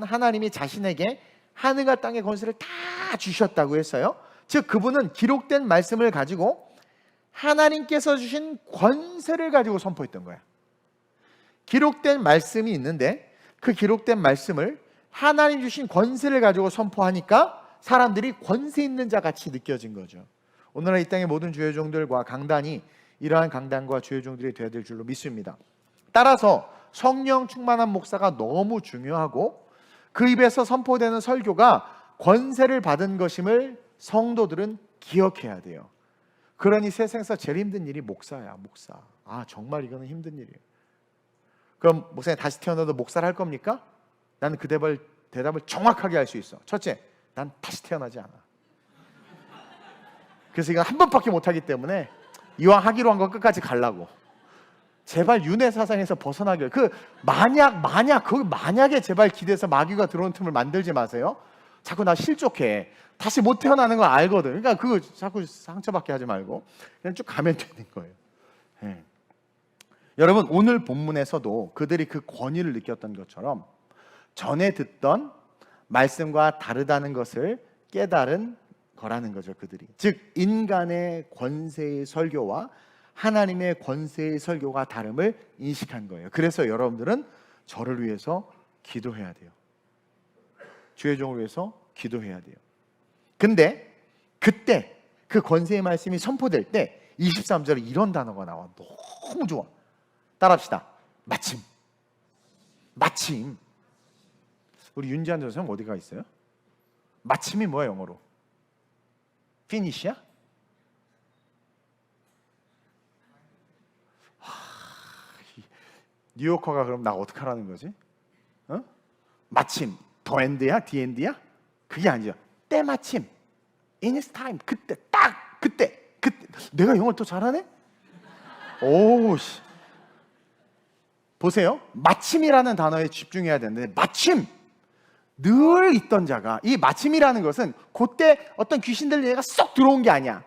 하나님이 자신에게 하늘과 땅의 권세를 다 주셨다고 했어요. 즉 그분은 기록된 말씀을 가지고 하나님께서 주신 권세를 가지고 선포했던 거야. 기록된 말씀이 있는데 그 기록된 말씀을 하나님 주신 권세를 가지고 선포하니까 사람들이 권세 있는 자 같이 느껴진 거죠. 오늘날 이 땅의 모든 주의 종들과 강단이 이러한 강단과 주의 종들이 되어야 될 줄로 믿습니다. 따라서 성령 충만한 목사가 너무 중요하고 그 입에서 선포되는 설교가 권세를 받은 것임을 성도들은 기억해야 돼요. 그러니 세상에서 제일 힘든 일이 목사야, 목사. 정말 이거는 힘든 일이에요. 그럼 목사님 다시 태어나도 목사를 할 겁니까? 나는 그 대답을 정확하게 할 수 있어. 첫째, 난 다시 태어나지 않아. 그래서 이건 한 번밖에 못하기 때문에 이왕 하기로 한 거 끝까지 가려고. 제발 윤회 사상에서 벗어나길. 만약에 제발 기대서 마귀가 들어오는 틈을 만들지 마세요. 자꾸 나 실족해. 다시 못 태어나는 거 알거든. 그러니까 그거 자꾸 상처받게 하지 말고 그냥 쭉 가면 되는 거예요. 네. 여러분, 오늘 본문에서도 그들이 그 권위를 느꼈던 것처럼 전에 듣던 말씀과 다르다는 것을 깨달은 거라는 거죠. 그들이. 즉 인간의 권세의 설교와 하나님의 권세의 설교가 다름을 인식한 거예요. 그래서 여러분들은 저를 위해서 기도해야 돼요. 주의 종을 위해서 기도해야 돼요. 근데 그때 그 권세의 말씀이 선포될 때 23절에 이런 단어가 나와. 너무 좋아. 따라합시다. 마침. 우리 윤지한 선생 어디가 있어요? 마침이 뭐야 영어로? 피니시야? 뉴요커가 그럼 나 어떡하라는 거지? 마침, 더 엔드야? 디 엔드야? 그게 아니죠. 때마침, in its time, 그때, 딱 그때. 내가 영어를 더 잘하네? 오씨. 보세요. 마침이라는 단어에 집중해야 되는데, 마침 늘 있던 자가, 이 마침이라는 것은 그때 어떤 귀신들 얘가 쏙 들어온 게 아니야.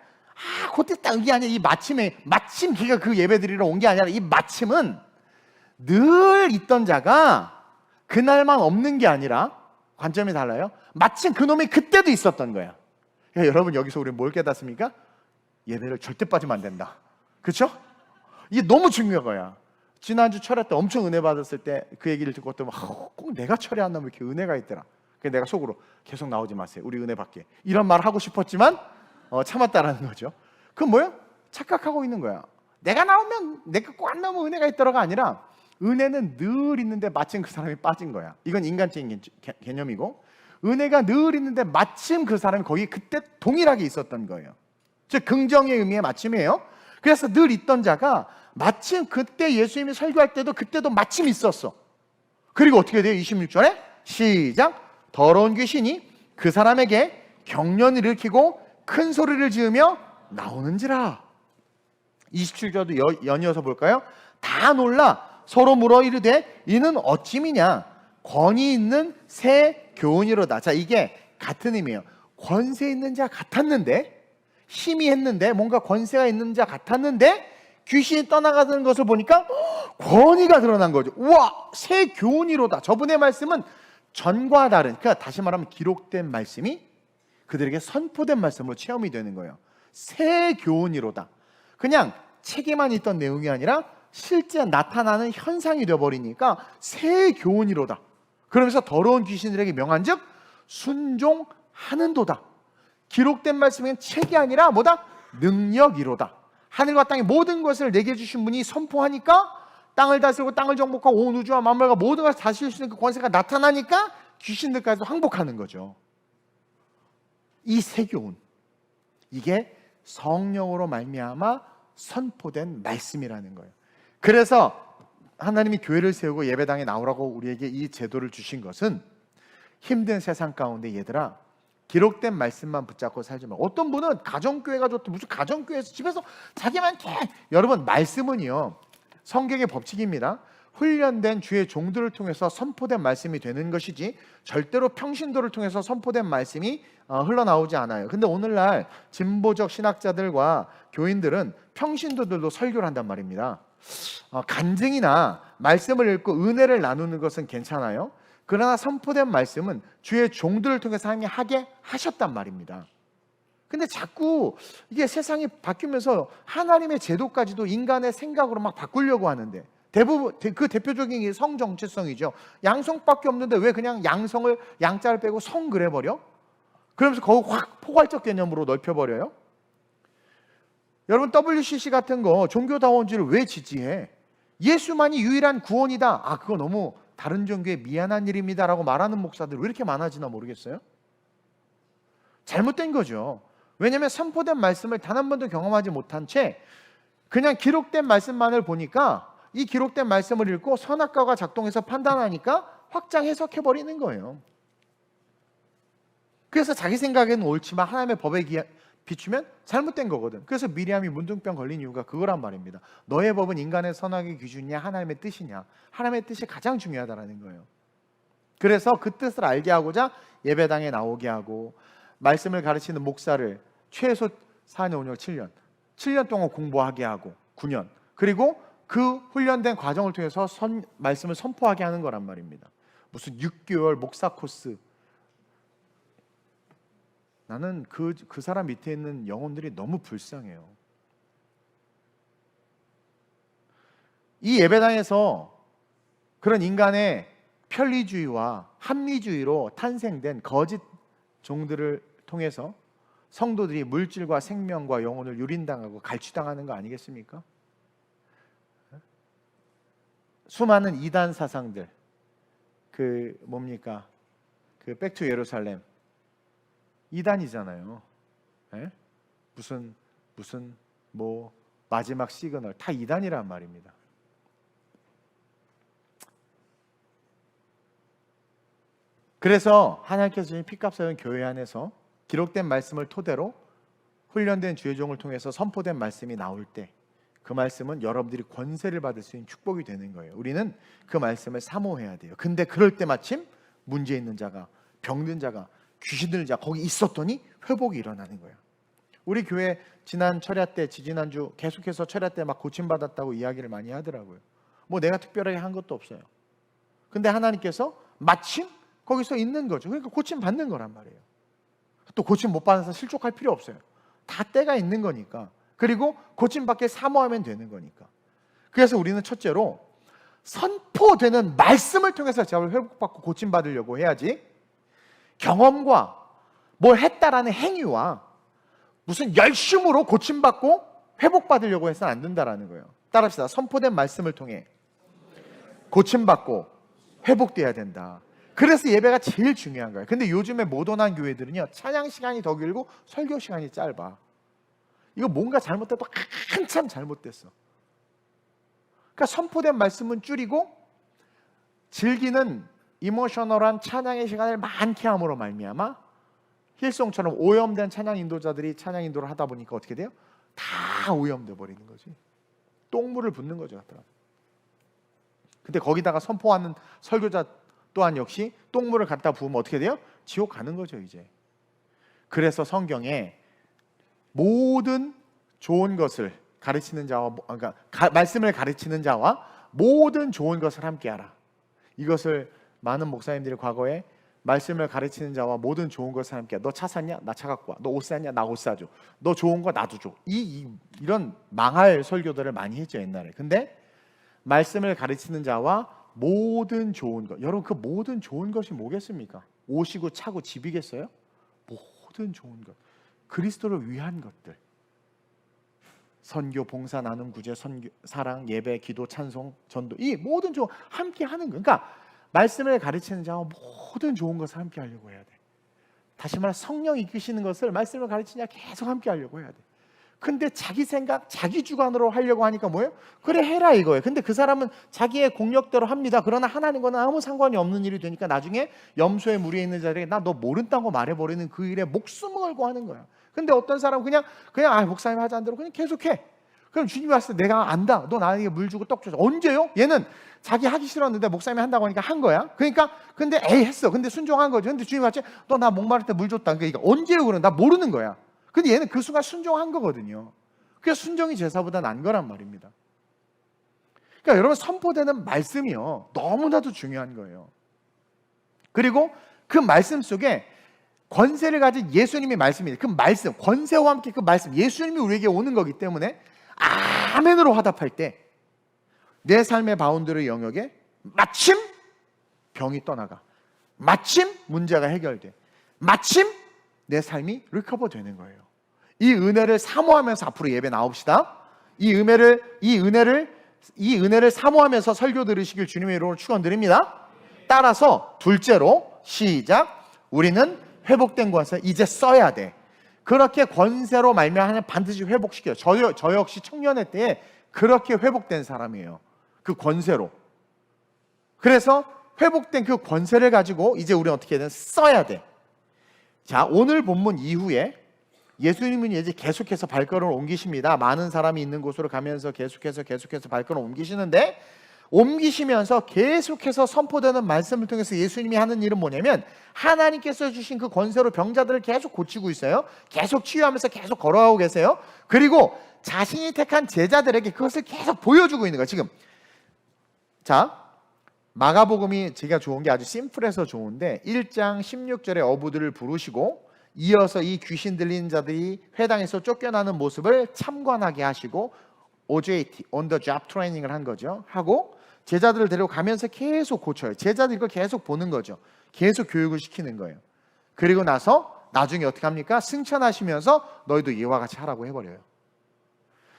그때 딱 이게 아니야. 이 마침 걔가 그 예배 드리러 온 게 아니라 이 마침은 늘 있던 자가 그날만 없는 게 아니라, 관점이 달라요. 마침 그놈이 그때도 있었던 거야. 그러니까 여러분, 여기서 우리 뭘 깨닫습니까? 예배를 절대 빠지면 안 된다. 그렇죠? 이게 너무 중요한 거야. 지난주 철회 때 엄청 은혜 받았을 때 그 얘기를 듣고 또 꼭 내가 철회 안 나면 이렇게 은혜가 있더라. 그래서 내가 속으로 계속 나오지 마세요, 우리 은혜 받게, 이런 말을 하고 싶었지만 참았다라는 거죠. 그건 뭐야? 착각하고 있는 거야. 내가 나오면, 내가 꼭 안 나오면 은혜가 있더라가 아니라, 은혜는 늘 있는데 마침 그 사람이 빠진 거야. 이건 인간적인 개념이고, 은혜가 늘 있는데 마침 그 사람이 거기 그때 동일하게 있었던 거예요. 즉 긍정의 의미의 마침이에요. 그래서 늘 있던 자가 마침 그때 예수님이 설교할 때도 그때도 마침 있었어. 그리고 어떻게 돼요? 26절에 시작. 더러운 귀신이 그 사람에게 경련을 일으키고 큰 소리를 지으며 나오는지라. 27절도 연이어서 볼까요? 다 놀라 서로 물어 이르되 이는 어찌미냐? 권위 있는 새 교훈이로다. 자, 이게 같은 의미예요. 권세 있는 자 같았는데, 힘이 했는데, 뭔가 권세가 있는 자 같았는데 귀신이 떠나가는 것을 보니까 권위가 드러난 거죠. 우와, 새 교훈이로다. 저분의 말씀은 전과 다른, 그러니까 다시 말하면 기록된 말씀이 그들에게 선포된 말씀으로 체험이 되는 거예요. 새 교훈이로다. 그냥 책에만 있던 내용이 아니라 실제 나타나는 현상이 되어버리니까 새 교훈이로다. 그러면서 더러운 귀신들에게 명한즉 순종하는도다. 기록된 말씀은 책이 아니라 뭐다? 능력이로다. 하늘과 땅의 모든 것을 내게 주신 분이 선포하니까, 땅을 다스리고 땅을 정복하고 온 우주와 만물과 모든 것을 다스릴 수 있는 그 권세가 나타나니까 귀신들까지도 항복하는 거죠. 이 새 교훈, 이게 성령으로 말미암아 선포된 말씀이라는 거예요. 그래서 하나님이 교회를 세우고 예배당에 나오라고 우리에게 이 제도를 주신 것은, 힘든 세상 가운데 얘들아, 기록된 말씀만 붙잡고 살지 마. 어떤 분은 가정교회가 좋다, 무슨 가정교회에서 집에서 자기만 여러분, 말씀은요 성경의 법칙입니다. 훈련된 주의 종들을 통해서 선포된 말씀이 되는 것이지 절대로 평신도를 통해서 선포된 말씀이 흘러나오지 않아요. 근데 오늘날 진보적 신학자들과 교인들은 평신도들도 설교를 한단 말입니다. 간증이나 말씀을 읽고 은혜를 나누는 것은 괜찮아요. 그러나 선포된 말씀은 주의 종들을 통해서 하나님이 하게 하셨단 말입니다. 근데 자꾸 이게 세상이 바뀌면서 하나님의 제도까지도 인간의 생각으로 막 바꾸려고 하는데, 대부분 그 대표적인 게 성 정체성이죠. 양성밖에 없는데 왜 그냥 양성을, 양자를 빼고 성 그래버려? 그러면서 거기 확 포괄적 개념으로 넓혀버려요. 여러분, WCC 같은 거 종교다원주의를 왜 지지해? 예수만이 유일한 구원이다. 그거 너무 다른 종교에 미안한 일입니다라고 말하는 목사들 왜 이렇게 많아지나 모르겠어요? 잘못된 거죠. 왜냐하면 선포된 말씀을 단 한 번도 경험하지 못한 채 그냥 기록된 말씀만을 보니까, 이 기록된 말씀을 읽고 선악과가 작동해서 판단하니까 확장 해석해버리는 거예요. 그래서 자기 생각에는 옳지만 하나님의 법에 비추면 잘못된 거거든. 그래서 미리암이 문둥병 걸린 이유가 그거란 말입니다. 너의 법은 인간의 선악의 기준이냐 하나님의 뜻이냐? 하나님의 뜻이 가장 중요하다는 거예요. 그래서 그 뜻을 알게 하고자 예배당에 나오게 하고, 말씀을 가르치는 목사를 최소 4년, 5년, 7년 동안 공부하게 하고, 9년, 그리고 그 훈련된 과정을 통해서 말씀을 선포하게 하는 거란 말입니다. 무슨 6개월 목사 코스. 나는 그 사람 밑에 있는 영혼들이 너무 불쌍해요. 이 예배당에서 그런 인간의 편리주의와 합리주의로 탄생된 거짓 종들을 통해서 성도들이 물질과 생명과 영혼을 유린당하고 갈취당하는 거 아니겠습니까? 수많은 이단 사상들, 그 백투 예루살렘 이단이잖아요. 예? 무슨 마지막 시그널 다 이단이란 말입니다. 그래서 하나님께서 주신 피값 사용 교회 안에서 기록된 말씀을 토대로 훈련된 주의 종을 통해서 선포된 말씀이 나올 때, 그 말씀은 여러분들이 권세를 받을 수 있는 축복이 되는 거예요. 우리는 그 말씀을 사모해야 돼요. 근데 그럴 때 마침 문제 있는 자가 병든 자가, 귀신 들린 자 거기 있었더니 회복이 일어나는 거야. 우리 교회 지난 철야 때, 지지난주 계속해서 철야 때 막 고침받았다고 이야기를 많이 하더라고요. 뭐 내가 특별하게 한 것도 없어요. 근데 하나님께서 마침 거기서 있는 거죠. 그러니까 고침 받는 거란 말이에요. 또 고침 못 받아서 실족할 필요 없어요. 다 때가 있는 거니까. 그리고 고침 받게 사모하면 되는 거니까. 그래서 우리는 첫째로 선포되는 말씀을 통해서 제발 회복받고 고침받으려고 해야지, 경험과 뭘 했다라는 행위와 무슨 열심으로 고침받고 회복받으려고 해서는 안 된다라는 거예요. 따라합시다. 선포된 말씀을 통해 고침받고 회복돼야 된다. 그래서 예배가 제일 중요한 거예요. 근데 요즘에 모던한 교회들은요, 찬양 시간이 더 길고 설교 시간이 짧아. 이거 뭔가 잘못돼도 한참 잘못됐어. 그러니까 선포된 말씀은 줄이고 즐기는 이모셔널한 찬양의 시간을 많게 함으로 말미암아 힐송처럼 오염된 찬양 인도자들이 찬양 인도를 하다 보니까 어떻게 돼요? 다 오염돼 버리는 거지. 똥물을 붓는 거죠, 갖다가. 근데 거기다가 선포하는 설교자 또한 역시 똥물을 갖다 부으면 어떻게 돼요? 지옥 가는 거죠, 이제. 그래서 성경에 모든 좋은 것을 가르치는 자와, 그러니까 말씀을 가르치는 자와 모든 좋은 것을 함께하라. 이것을 많은 목사님들이 과거에 말씀을 가르치는 자와 모든 좋은 것을 함께하라. 너 차 샀냐? 나 차 갖고 와. 너 옷 샀냐? 나 옷 사줘. 너 좋은 거 나도 줘. 이런 망할 설교들을 많이 했죠, 옛날에. 근데 말씀을 가르치는 자와 모든 좋은 것, 여러분 그 모든 좋은 것이 뭐겠습니까? 옷이고 차고 집이겠어요? 모든 좋은 것, 그리스도를 위한 것들, 선교, 봉사, 나눔, 구제, 선교, 사랑, 예배, 기도, 찬송, 전도, 이 모든 좋은 함께 하는 거. 그러니까 말씀을 가르치는 자와 모든 좋은 것을 함께 하려고 해야 돼. 다시 말해 성령이 이끄시는 것을 말씀을 가르치는 자 계속 함께 하려고 해야 돼. 근데 자기 생각, 자기 주관으로 하려고 하니까 뭐예요? 그래 해라 이거예요. 근데 그 사람은 자기의 공력대로 합니다. 그러나 하나님과는 아무 상관이 없는 일이 되니까 나중에 염소의 무리에 있는 자들에게 나 너 모른다고 말해버리는 그 일에 목숨을 걸고 하는 거야. 근데 어떤 사람은 그냥 목사님 하자는 대로 그냥 계속해. 그럼 주님이 왔을 때 내가 안다. 너 나에게 물 주고 떡 줘. 언제요? 얘는 자기 하기 싫었는데 목사님이 한다고 하니까 한 거야. 그러니까 근데 했어. 근데 순종한 거죠. 근데 주님이 왔지. 너 나 목마를 때 물 줬다. 그러니까 언제요? 그럼 나 모르는 거야. 근데 얘는 그 순간 순종한 거거든요. 그래서 순종이 제사보다 난 거란 말입니다. 그러니까 여러분 선포되는 말씀이요, 너무나도 중요한 거예요. 그리고 그 말씀 속에 권세를 가진 예수님의 말씀이에요. 그 말씀, 권세와 함께 그 말씀, 예수님이 우리에게 오는 거기 때문에 아멘으로 화답할 때 내 삶의 바운드리 영역에 마침 병이 떠나가, 마침 문제가 해결돼, 마침 내 삶이 리커버 되는 거예요. 이 은혜를 사모하면서 앞으로 예배 나옵시다. 이 은혜를 사모하면서 설교 들으시길 주님의 이름으로 축원드립니다. 따라서 둘째로 시작. 우리는 회복된 권세 이제 써야 돼. 그렇게 권세로 말미암아 반드시 회복시켜요. 저 역시 청년의 때에 그렇게 회복된 사람이에요. 그 권세로. 그래서 회복된 그 권세를 가지고 이제 우리는 어떻게든 써야 돼. 자, 오늘 본문 이후에 예수님은 이제 계속해서 발걸음을 옮기십니다. 많은 사람이 있는 곳으로 가면서 계속해서 발걸음을 옮기시는데, 옮기시면서 계속해서 선포되는 말씀을 통해서 예수님이 하는 일은 뭐냐면 하나님께서 주신 그 권세로 병자들을 계속 고치고 있어요. 계속 치유하면서 계속 걸어가고 계세요. 그리고 자신이 택한 제자들에게 그것을 계속 보여주고 있는 거예요. 지금 자, 마가복음이 제가 좋은 게 아주 심플해서 좋은데 1장 16절에 어부들을 부르시고 이어서 이 귀신 들린 자들이 회당에서 쫓겨나는 모습을 참관하게 하시고 OJT, on the job training을 한 거죠. 하고 제자들을 데려가면서 계속 고쳐요. 제자들이 이걸 계속 보는 거죠. 계속 교육을 시키는 거예요. 그리고 나서 나중에 어떻게 합니까? 승천하시면서 너희도 이와 같이 하라고 해버려요.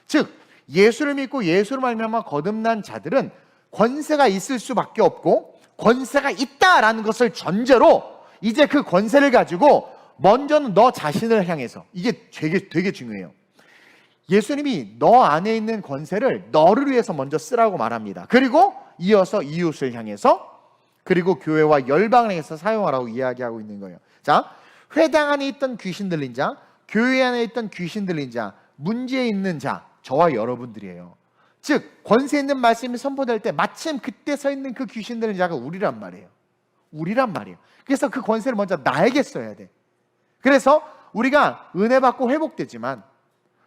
즉 예수를 믿고 예수를 말미암아 거듭난 자들은 권세가 있을 수밖에 없고 권세가 있다라는 것을 전제로 이제 그 권세를 가지고 먼저는 너 자신을 향해서, 이게 되게 중요해요. 예수님이 너 안에 있는 권세를 너를 위해서 먼저 쓰라고 말합니다. 그리고 이어서 이웃을 향해서, 그리고 교회와 열방을 향해서 사용하라고 이야기하고 있는 거예요. 자, 회당 안에 있던 귀신 들린 자, 교회 안에 있던 귀신 들린 자, 문제 있는 자, 저와 여러분들이에요. 즉 권세 있는 말씀이 선포될 때 마침 그때 서 있는 그 귀신 들린 자가 우리란 말이에요. 우리란 말이에요. 그래서 그 권세를 먼저 나에게 써야 돼. 그래서 우리가 은혜 받고 회복되지만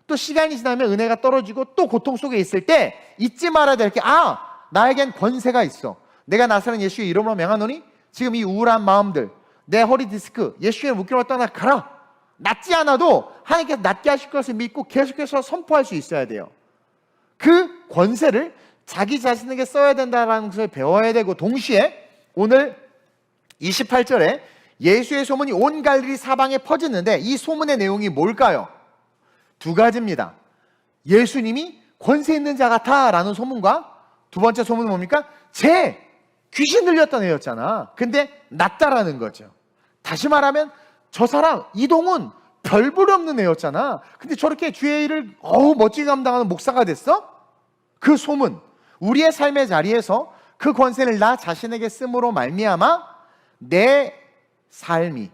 또 시간이 지나면 은혜가 떨어지고 또 고통 속에 있을 때 잊지 말아야 될 게, 나에겐 권세가 있어. 내가 나사렛 예수의 이름으로 명하노니 지금 이 우울한 마음들, 내 허리 디스크, 예수의 묶임을 떠나 가라. 낫지 않아도 하나님께서 낫게 하실 것을 믿고 계속해서 선포할 수 있어야 돼요. 그 권세를 자기 자신에게 써야 된다는 것을 배워야 되고, 동시에 오늘 28절에 예수의 소문이 온 갈릴리 사방에 퍼지는데 이 소문의 내용이 뭘까요? 두 가지입니다. 예수님이 권세 있는 자 같아 라는 소문과, 두 번째 소문은 뭡니까? 귀신 들렸던 애였잖아. 근데 낫다라는 거죠. 다시 말하면 저 사람 이동훈 별볼 없는 애였잖아. 근데 저렇게 주의 일을 멋지게 감당하는 목사가 됐어? 그 소문, 우리의 삶의 자리에서 그 권세를 나 자신에게 씀으로 말미암아 내 삶의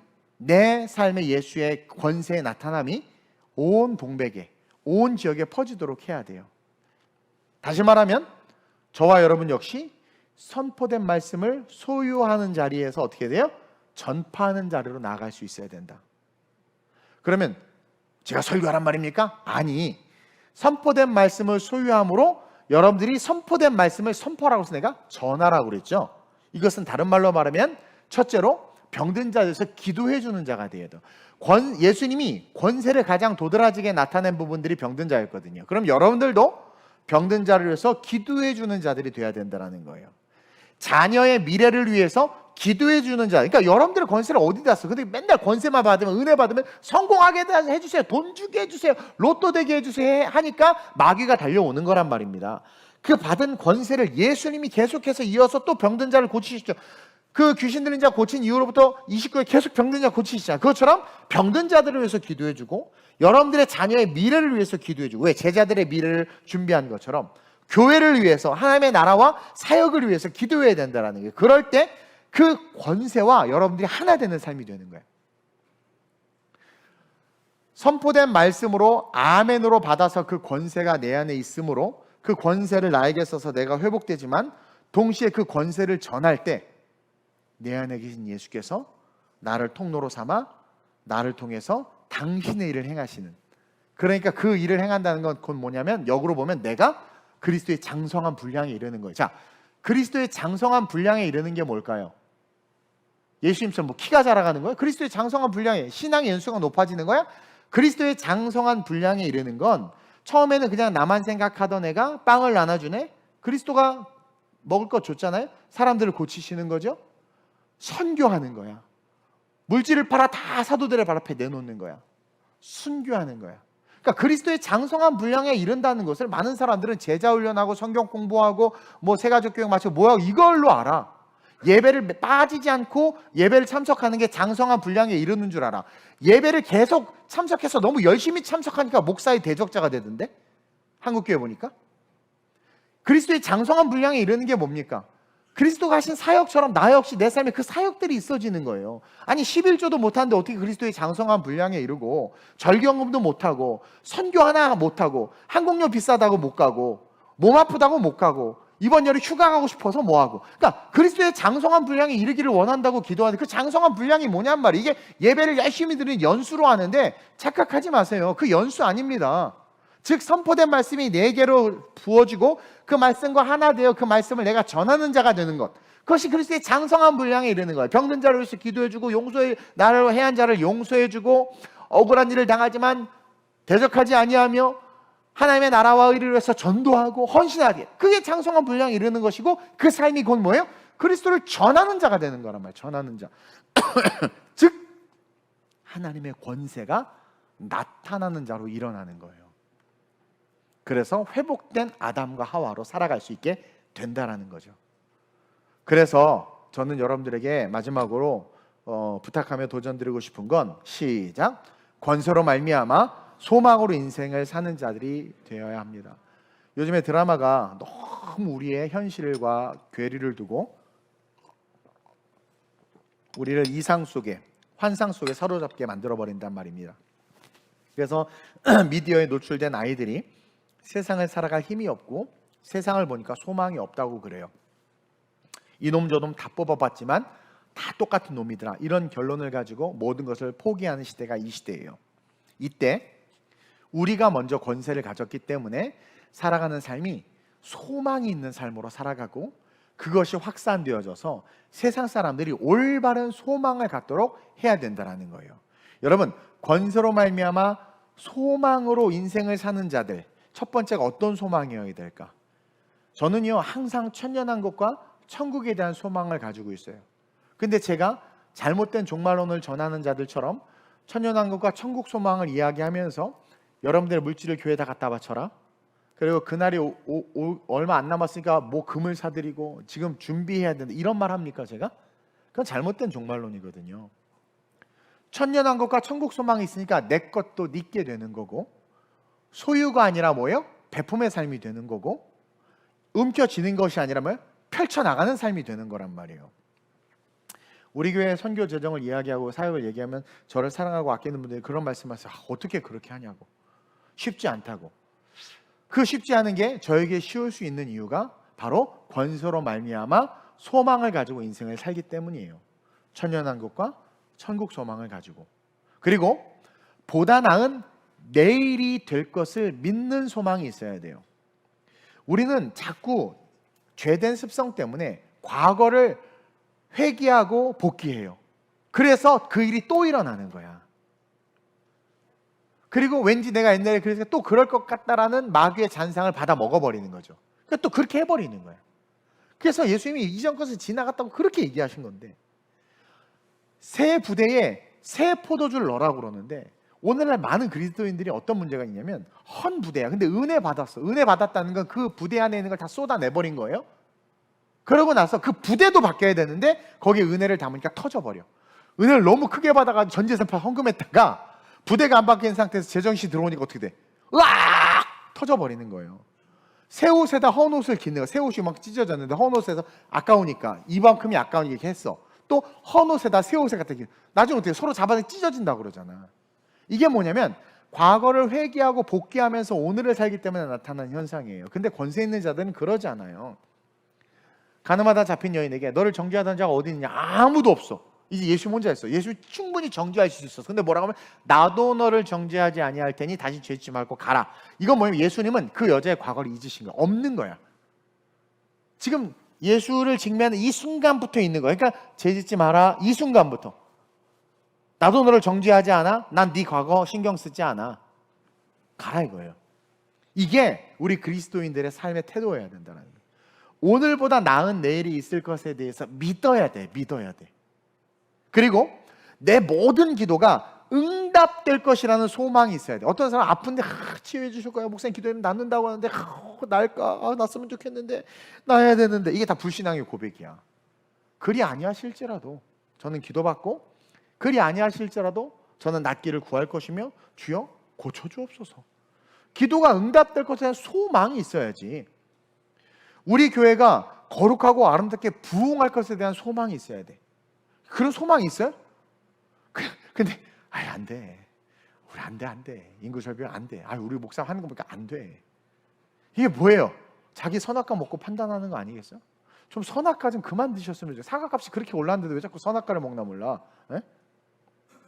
예수의 권세의 나타남이 온 동백에, 온 지역에 퍼지도록 해야 돼요. 다시 말하면 저와 여러분 역시 선포된 말씀을 소유하는 자리에서 어떻게 돼요? 전파하는 자리로 나아갈 수 있어야 된다. 그러면 제가 설교하란 말입니까? 아니, 선포된 말씀을 소유함으로 여러분들이 선포된 말씀을 선포하라고 해서 내가 전하라고 그랬죠. 이것은 다른 말로 말하면 첫째로 병든 자에서 기도해 주는 자가 돼야 돼요. 예수님이 권세를 가장 도드라지게 나타낸 부분들이 병든 자였거든요. 그럼 여러분들도 병든 자를 위해서 기도해 주는 자들이 돼야 된다는 거예요. 자녀의 미래를 위해서 기도해 주는 자. 그러니까 여러분들 권세를 어디다 써? 근데 맨날 권세만 받으면, 은혜 받으면 성공하게 해주세요, 돈 주게 해주세요, 로또 되게 해주세요 하니까 마귀가 달려오는 거란 말입니다. 그 받은 권세를 예수님이 계속해서 이어서 또 병든 자를 고치시죠. 그 귀신 들린 자 고친 이후로부터 29에 계속 병든 자 고치시잖아요. 그것처럼 병든 자들을 위해서 기도해주고, 여러분들의 자녀의 미래를 위해서 기도해주고, 왜 제자들의 미래를 준비한 것처럼 교회를 위해서, 하나님의 나라와 사역을 위해서 기도해야 된다는 거예요. 그럴 때 그 권세와 여러분들이 하나 되는 삶이 되는 거예요. 선포된 말씀으로 아멘으로 받아서 그 권세가 내 안에 있으므로 그 권세를 나에게 써서 내가 회복되지만, 동시에 그 권세를 전할 때 내 안에 계신 예수께서 나를 통로로 삼아 나를 통해서 당신의 일을 행하시는, 그러니까 그 일을 행한다는 건 그건 뭐냐면, 역으로 보면 내가 그리스도의 장성한 분량에 이르는 거예요. 자, 그리스도의 장성한 분량에 이르는 게 뭘까요? 예수님처럼 뭐 키가 자라가는 거예요? 그리스도의 장성한 분량에, 신앙의 연수가 높아지는 거야? 그리스도의 장성한 분량에 이르는 건, 처음에는 그냥 나만 생각하던 애가 빵을 나눠주네? 그리스도가 먹을 거 줬잖아요? 사람들을 고치시는 거죠? 선교하는 거야. 물질을 팔아 다 사도들의 발 앞에 내놓는 거야. 순교하는 거야. 그러니까 그리스도의 장성한 분량에 이른다는 것을 많은 사람들은 제자 훈련하고 성경 공부하고 뭐 새가족 교육 마치고 뭐하고 이걸로 알아. 예배를 빠지지 않고 예배를 참석하는 게 장성한 분량에 이르는 줄 알아. 예배를 계속 참석해서 너무 열심히 참석하니까 목사의 대적자가 되던데? 한국교회 보니까. 그리스도의 장성한 분량에 이르는 게 뭡니까? 그리스도가 하신 사역처럼 나 역시 내 삶에 그 사역들이 있어지는 거예요. 아니 11조도 못하는데 어떻게 그리스도의 장성한 분량에 이르고, 절경금도 못하고, 선교 하나 못하고, 항공료 비싸다고 못 가고, 몸 아프다고 못 가고, 이번 여름 휴가 가고 싶어서 뭐하고. 그러니까 그리스도의 장성한 분량에 이르기를 원한다고 기도하는데, 그 장성한 분량이 뭐냔 말이에요. 이게 예배를 열심히 드리는 연수로 하는데, 착각하지 마세요. 그 연수 아닙니다. 즉 선포된 말씀이 내게로 부어지고 그 말씀과 하나 되어 그 말씀을 내가 전하는 자가 되는 것, 그것이 그리스도의 장성한 분량에 이르는 거예요. 병든 자를 위해서 기도해주고, 나를 해한 자를 용서해주고, 억울한 일을 당하지만 대적하지 아니하며 하나님의 나라와 의를 위해서 전도하고 헌신하게, 그게 장성한 분량에 이르는 것이고, 그 삶이 곧 뭐예요? 그리스도를 전하는 자가 되는 거란 말이에요. 전하는 자. 즉 하나님의 권세가 나타나는 자로 일어나는 거예요. 그래서 회복된 아담과 하와로 살아갈 수 있게 된다라는 거죠. 그래서 저는 여러분들에게 마지막으로 부탁하며 도전드리고 싶은 건, 시작, 권세로 말미암아 소망으로 인생을 사는 자들이 되어야 합니다. 요즘에 드라마가 너무 우리의 현실과 괴리를 두고 우리를 이상 속에, 환상 속에 사로잡게 만들어버린단 말입니다. 그래서 미디어에 노출된 아이들이 세상을 살아갈 힘이 없고 세상을 보니까 소망이 없다고 그래요. 이놈 저놈 다 뽑아봤지만 다 똑같은 놈이더라, 이런 결론을 가지고 모든 것을 포기하는 시대가 이 시대예요. 이때 우리가 먼저 권세를 가졌기 때문에 살아가는 삶이 소망이 있는 삶으로 살아가고, 그것이 확산되어져서 세상 사람들이 올바른 소망을 갖도록 해야 된다는 거예요. 여러분, 권세로 말미암아 소망으로 인생을 사는 자들, 첫 번째가 어떤 소망이어야 될까? 저는요, 항상 천년왕국과 천국에 대한 소망을 가지고 있어요. 근데 제가 잘못된 종말론을 전하는 자들처럼 천년왕국과 천국 소망을 이야기하면서 여러분들의 물질을 교회에다 갖다 바쳐라, 그리고 그날이 얼마 안 남았으니까 뭐 금을 사드리고 지금 준비해야 된다, 이런 말 합니까 제가? 그건 잘못된 종말론이거든요. 천년왕국과 천국 소망이 있으니까 내 것도 네게 되는 거고, 소유가 아니라 뭐예요? 베품의 삶이 되는 거고, 움켜쥐는 것이 아니라 뭐예요? 펼쳐나가는 삶이 되는 거란 말이에요. 우리 교회 선교 재정을 이야기하고 사역을 얘기하면 저를 사랑하고 아끼는 분들이 그런 말씀하세요. 어떻게 그렇게 하냐고. 쉽지 않다고. 그 쉽지 않은 게 저에게 쉬울 수 있는 이유가 바로 권세로 말미암아 소망을 가지고 인생을 살기 때문이에요. 천년왕국과 천국 소망을 가지고, 그리고 보다 나은 내일이 될 것을 믿는 소망이 있어야 돼요. 우리는 자꾸 죄된 습성 때문에 과거를 회귀하고 복귀해요. 그래서 그 일이 또 일어나는 거야. 그리고 왠지 내가 옛날에 그래서 또 그럴 것 같다라는 마귀의 잔상을 받아 먹어버리는 거죠. 그러니까 또 그렇게 해버리는 거야. 그래서 예수님이 이전 것을 지나갔다고 그렇게 얘기하신 건데, 새 부대에 새 포도주를 넣으라고 그러는데, 오늘날 많은 그리스도인들이 어떤 문제가 있냐면 헌 부대야. 근데 은혜 받았어. 은혜 받았다는 건 그 부대 안에 있는 걸 다 쏟아내버린 거예요. 그러고 나서 그 부대도 바뀌어야 되는데 거기에 은혜를 담으니까 터져버려. 은혜를 너무 크게 받아가지고 전 재산 헌금했다가 부대가 안 바뀐 상태에서 제정신이 들어오니까 어떻게 돼? 으악! 터져버리는 거예요. 새 옷에다 헌 옷을 기는 거야. 새 옷이 막 찢어졌는데 헌 옷에서 아까우니까, 이만큼이 아까우니까 이렇게 했어. 또 헌 옷에다 새 옷을 갖다 기는. 나중에 어떻게 서로 잡아서 찢어진다고 그러잖아. 이게 뭐냐면 과거를 회귀하고 복귀하면서 오늘을 살기 때문에 나타나는 현상이에요. 근데 권세 있는 자들은 그러지 않아요. 가늠하다 잡힌 여인에게 너를 정죄하던 자가 어디 있느냐? 아무도 없어. 이제 예수 혼자 했어. 예수 충분히 정죄할 수 있었어. 근데 뭐라고 하면 나도 너를 정죄하지 아니할 테니 다시 죄짓지 말고 가라. 이건 뭐냐면 예수님은 그 여자의 과거를 잊으신 거야. 없는 거야. 지금 예수를 직면하는 이 순간부터 있는 거야. 그러니까 죄짓지 마라. 이 순간부터. 나도 너를 정죄하지 않아. 난 네 과거 신경 쓰지 않아. 가라 이거예요. 이게 우리 그리스도인들의 삶의 태도여야 된다는 거예요. 오늘보다 나은 내일이 있을 것에 대해서 믿어야 돼. 믿어야 돼. 그리고 내 모든 기도가 응답될 것이라는 소망이 있어야 돼. 어떤 사람 아픈데 치유해 주실 거야. 목사님 기도하면 낫는다고 하는데 날까? 났으면 좋겠는데 나야 되는데, 이게 다 불신앙의 고백이야. 그리 아니하실지라도 저는 기도받고, 그리 아니하실지라도 저는 낫기를 구할 것이며 주여 고쳐주옵소서. 기도가 응답될 것에 대한 소망이 있어야지. 우리 교회가 거룩하고 아름답게 부흥할 것에 대한 소망이 있어야 돼. 그런 소망이 있어요? 근데 안 돼. 우리 안 돼. 인구 절벽 안 돼. 우리 목사 하는 거 보니까 안 돼. 이게 뭐예요? 자기 선악과 먹고 판단하는 거 아니겠어요? 좀 선악과 좀 그만 드셨으면 좋겠어요. 사과값이 그렇게 올랐는데 왜 자꾸 선악과를 먹나 몰라. 에?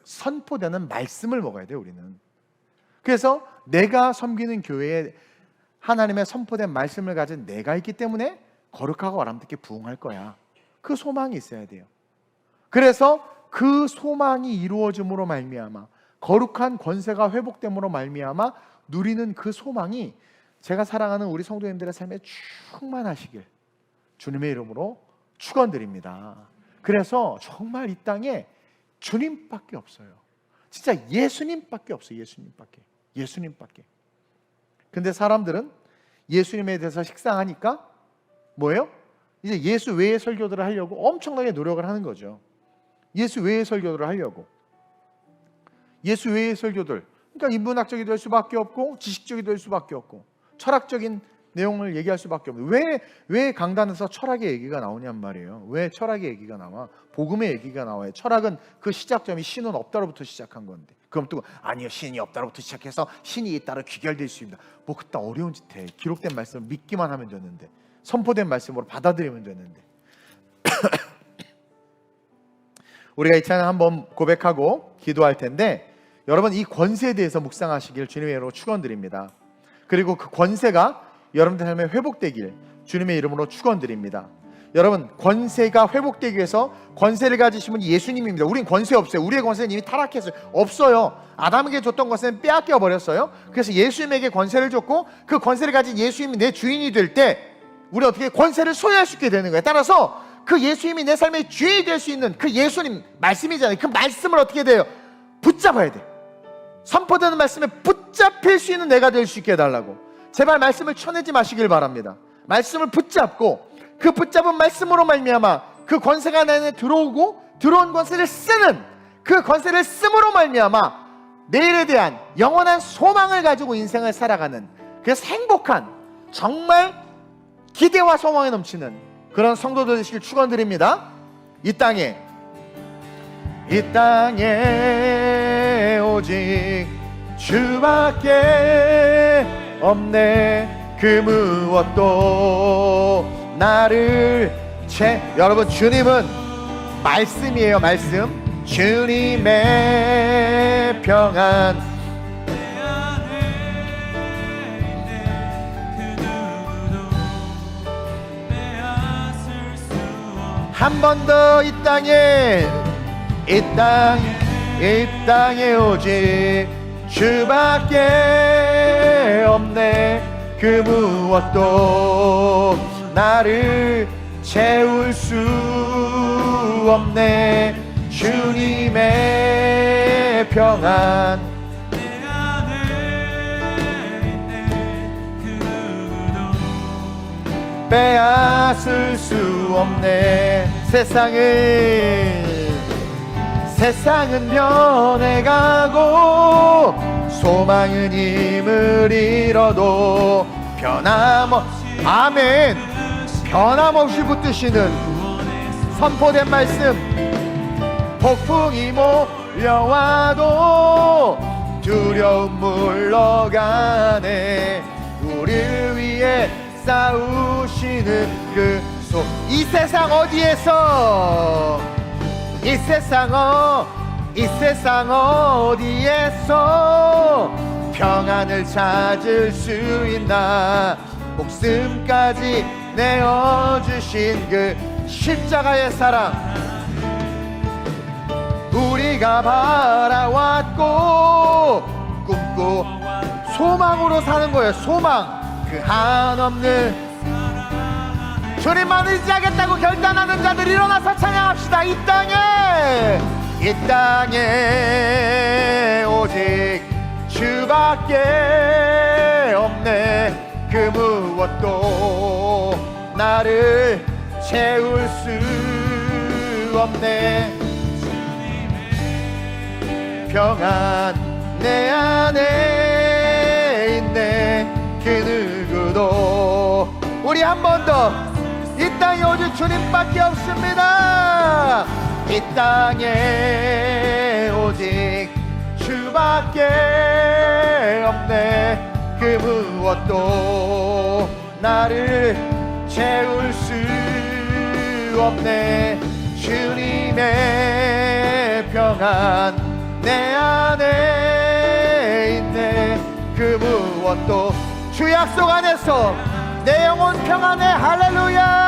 선포되는 말씀을 먹어야 돼요, 우리는. 그래서 내가 섬기는 교회에 하나님의 선포된 말씀을 가진 내가 있기 때문에 거룩하고 아름답게 부흥할 거야. 그 소망이 있어야 돼요. 그래서 그 소망이 이루어짐으로 말미암아, 거룩한 권세가 회복됨으로 말미암아 누리는 그 소망이 제가 사랑하는 우리 성도님들의 삶에 충만하시길 주님의 이름으로 축원드립니다. 그래서 정말 이 땅에 주님밖에 없어요. 진짜 예수님밖에 없어요. 예수님밖에. 근데 사람들은 예수님에 대해서 식상하니까 뭐예요? 이제 예수 외의 설교들을 하려고 엄청나게 노력을 하는 거죠. 예수 외의 설교들을 하려고. 예수 외의 설교들. 그러니까 인문학적이 될 수밖에 없고, 지식적이 될 수밖에 없고, 철학적인 내용을 얘기할 수밖에 없고. 왜 강단에서 철학의 얘기가 나오냔 말이에요. 왜 철학의 얘기가 나와? 복음의 얘기가 나와요. 철학은 그 시작점이 신은 없다로부터 시작한 건데, 그럼 또 아니요, 신이 없다로부터 시작해서 신이 있다로 귀결될 수 있습니다. 뭐 그따 어려운 짓 해. 기록된 말씀을 믿기만 하면 되는데, 선포된 말씀으로 받아들이면 되는데. 우리가 이 찬양 한번 고백하고 기도할 텐데, 여러분 이 권세에 대해서 묵상하시길 주님의 이름으로 축원드립니다. 그리고 그 권세가 여러분들 삶에 회복되길 주님의 이름으로 축원드립니다. 여러분, 권세가 회복되기 위해서 권세를 가지신 분이 예수님입니다. 우린 권세 없어요. 우리의 권세는 이미 타락했어요. 없어요. 아담에게 줬던 것은 빼앗겨 버렸어요. 그래서 예수님에게 권세를 줬고, 그 권세를 가진 예수님이 내 주인이 될 때 우리 어떻게 권세를 소유할 수 있게 되는 거예요. 따라서 그 예수님이 내 삶의 주인이 될 수 있는 그 예수님 말씀이잖아요. 그 말씀을 어떻게 돼요? 붙잡아야 돼. 선포되는 말씀에 붙잡힐 수 있는 내가 될 수 있게 해달라고. 제발 말씀을 쳐내지 마시길 바랍니다. 말씀을 붙잡고 그 붙잡은 말씀으로 말미암아 그 권세가 내 안에 들어오고, 들어온 권세를 쓰는 그 권세를 씀으로 말미암아 내일에 대한 영원한 소망을 가지고 인생을 살아가는, 그래서 행복한, 정말 기대와 소망에 넘치는 그런 성도들 되시길 축원드립니다. 이 땅에 오직 주밖에 없네. 그 무엇도 나를 여러분, 주님은 말씀이에요. 말씀. 주님의 평안. 한 번 더 이 땅에 오직 주밖에 없네. 그 무엇도 나를 채울 수 없네. 주님의 평안 내 안에 있네. 그 누구도 빼앗을 수 없네. 세상은 변해가고 소망은 힘을 잃어도 변함없이 붙드시는 선포된 말씀. 폭풍이 몰려와도 두려움 물러가네. 우리를 위해 싸우시는 그 이 세상 어디에서, 이 세상 어디에서 평안을 찾을 수 있나. 목숨까지 내어주신 그 십자가의 사랑, 우리가 바라왔고 꿈꾸 소망으로 사는 거예요. 소망. 그 한없는 주님만 의지하겠다고 결단하는 자들 일어나서 찬양합시다. 이 땅에 오직 주밖에 없네. 그 무엇도 나를 채울 수 없네. 평안 내 안에 있네. 그 누구도. 우리 한 번 더. 이 땅에 오직 주님밖에 없습니다. 이 땅에 오직 주밖에 없네. 그 무엇도 나를 채울 수 없네. 주님의 평안 내 안에 있네. 그 무엇도. 주 약속 안에서 내 영혼 평안해. 할렐루야.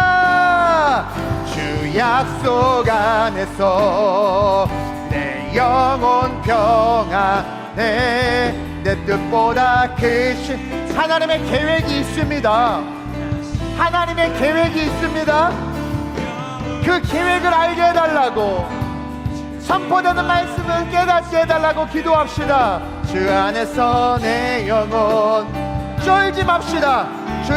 주 약속 안에서 내 영혼 평안해. 내 뜻보다 크신 하나님의 계획이 있습니다. 하나님의 계획이 있습니다. 그 계획을 알게 해달라고, 선포되는 말씀을 깨닫게 해달라고 기도합시다. 주 안에서 내 영혼 쫄지 맙시다. 주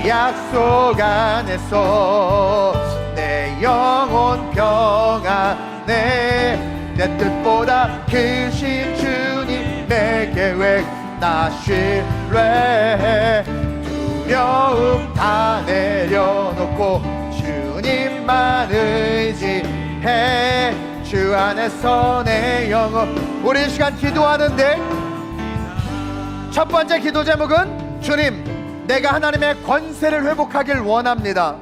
약속 안에서 내 영혼 평안해. 내 뜻보다 크신 주님의 계획 나 신뢰해. 두려움 다 내려놓고 주님만 의지해. 주 안에서 내 영혼. 우리 이 시간 기도하는데 첫 번째 기도 제목은 주님, 내가 하나님의 권세를 회복하길 원합니다.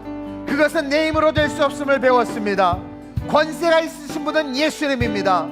그것은 내 힘으로 될 수 없음을 배웠습니다. 권세가 있으신 분은 예수님입니다.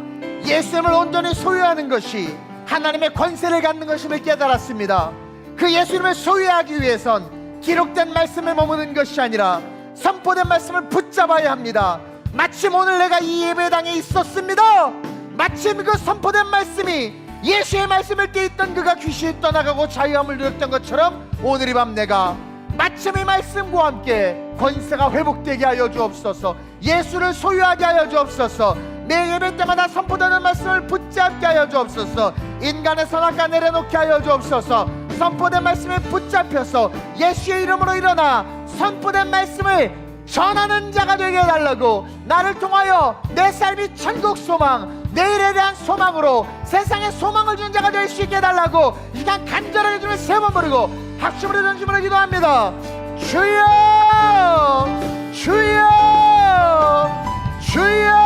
예수님을 온전히 소유하는 것이 하나님의 권세를 갖는 것임을 깨달았습니다. 그 예수님을 소유하기 위해선 기록된 말씀에 머무는 것이 아니라 선포된 말씀을 붙잡아야 합니다. 마침 오늘 내가 이 예배당에 있었습니다. 마침 그 선포된 말씀이 예수의 말씀을 떼있던 그가 귀신이 떠나가고 자유함을 누렸던 것처럼 오늘 이 밤 내가 마침 이 말씀과 함께 권세가 회복되게 하여 주옵소서. 예수를 소유하게 하여 주옵소서. 매 예배 때마다 선포되는 말씀을 붙잡게 하여 주옵소서. 인간의 선악과 내려놓게 하여 주옵소서. 선포된 말씀에 붙잡혀서 예수의 이름으로 일어나 선포된 말씀을 전하는 자가 되게 해달라고, 나를 통하여 내 삶이 천국 소망, 내일에 대한 소망으로 세상에 소망을 주는 자가 될 수 있게 해달라고 이 시간 간절하게 주를 세 번 부르고 합심으로 전심으로 기도합니다. 주여, 주여, 주여.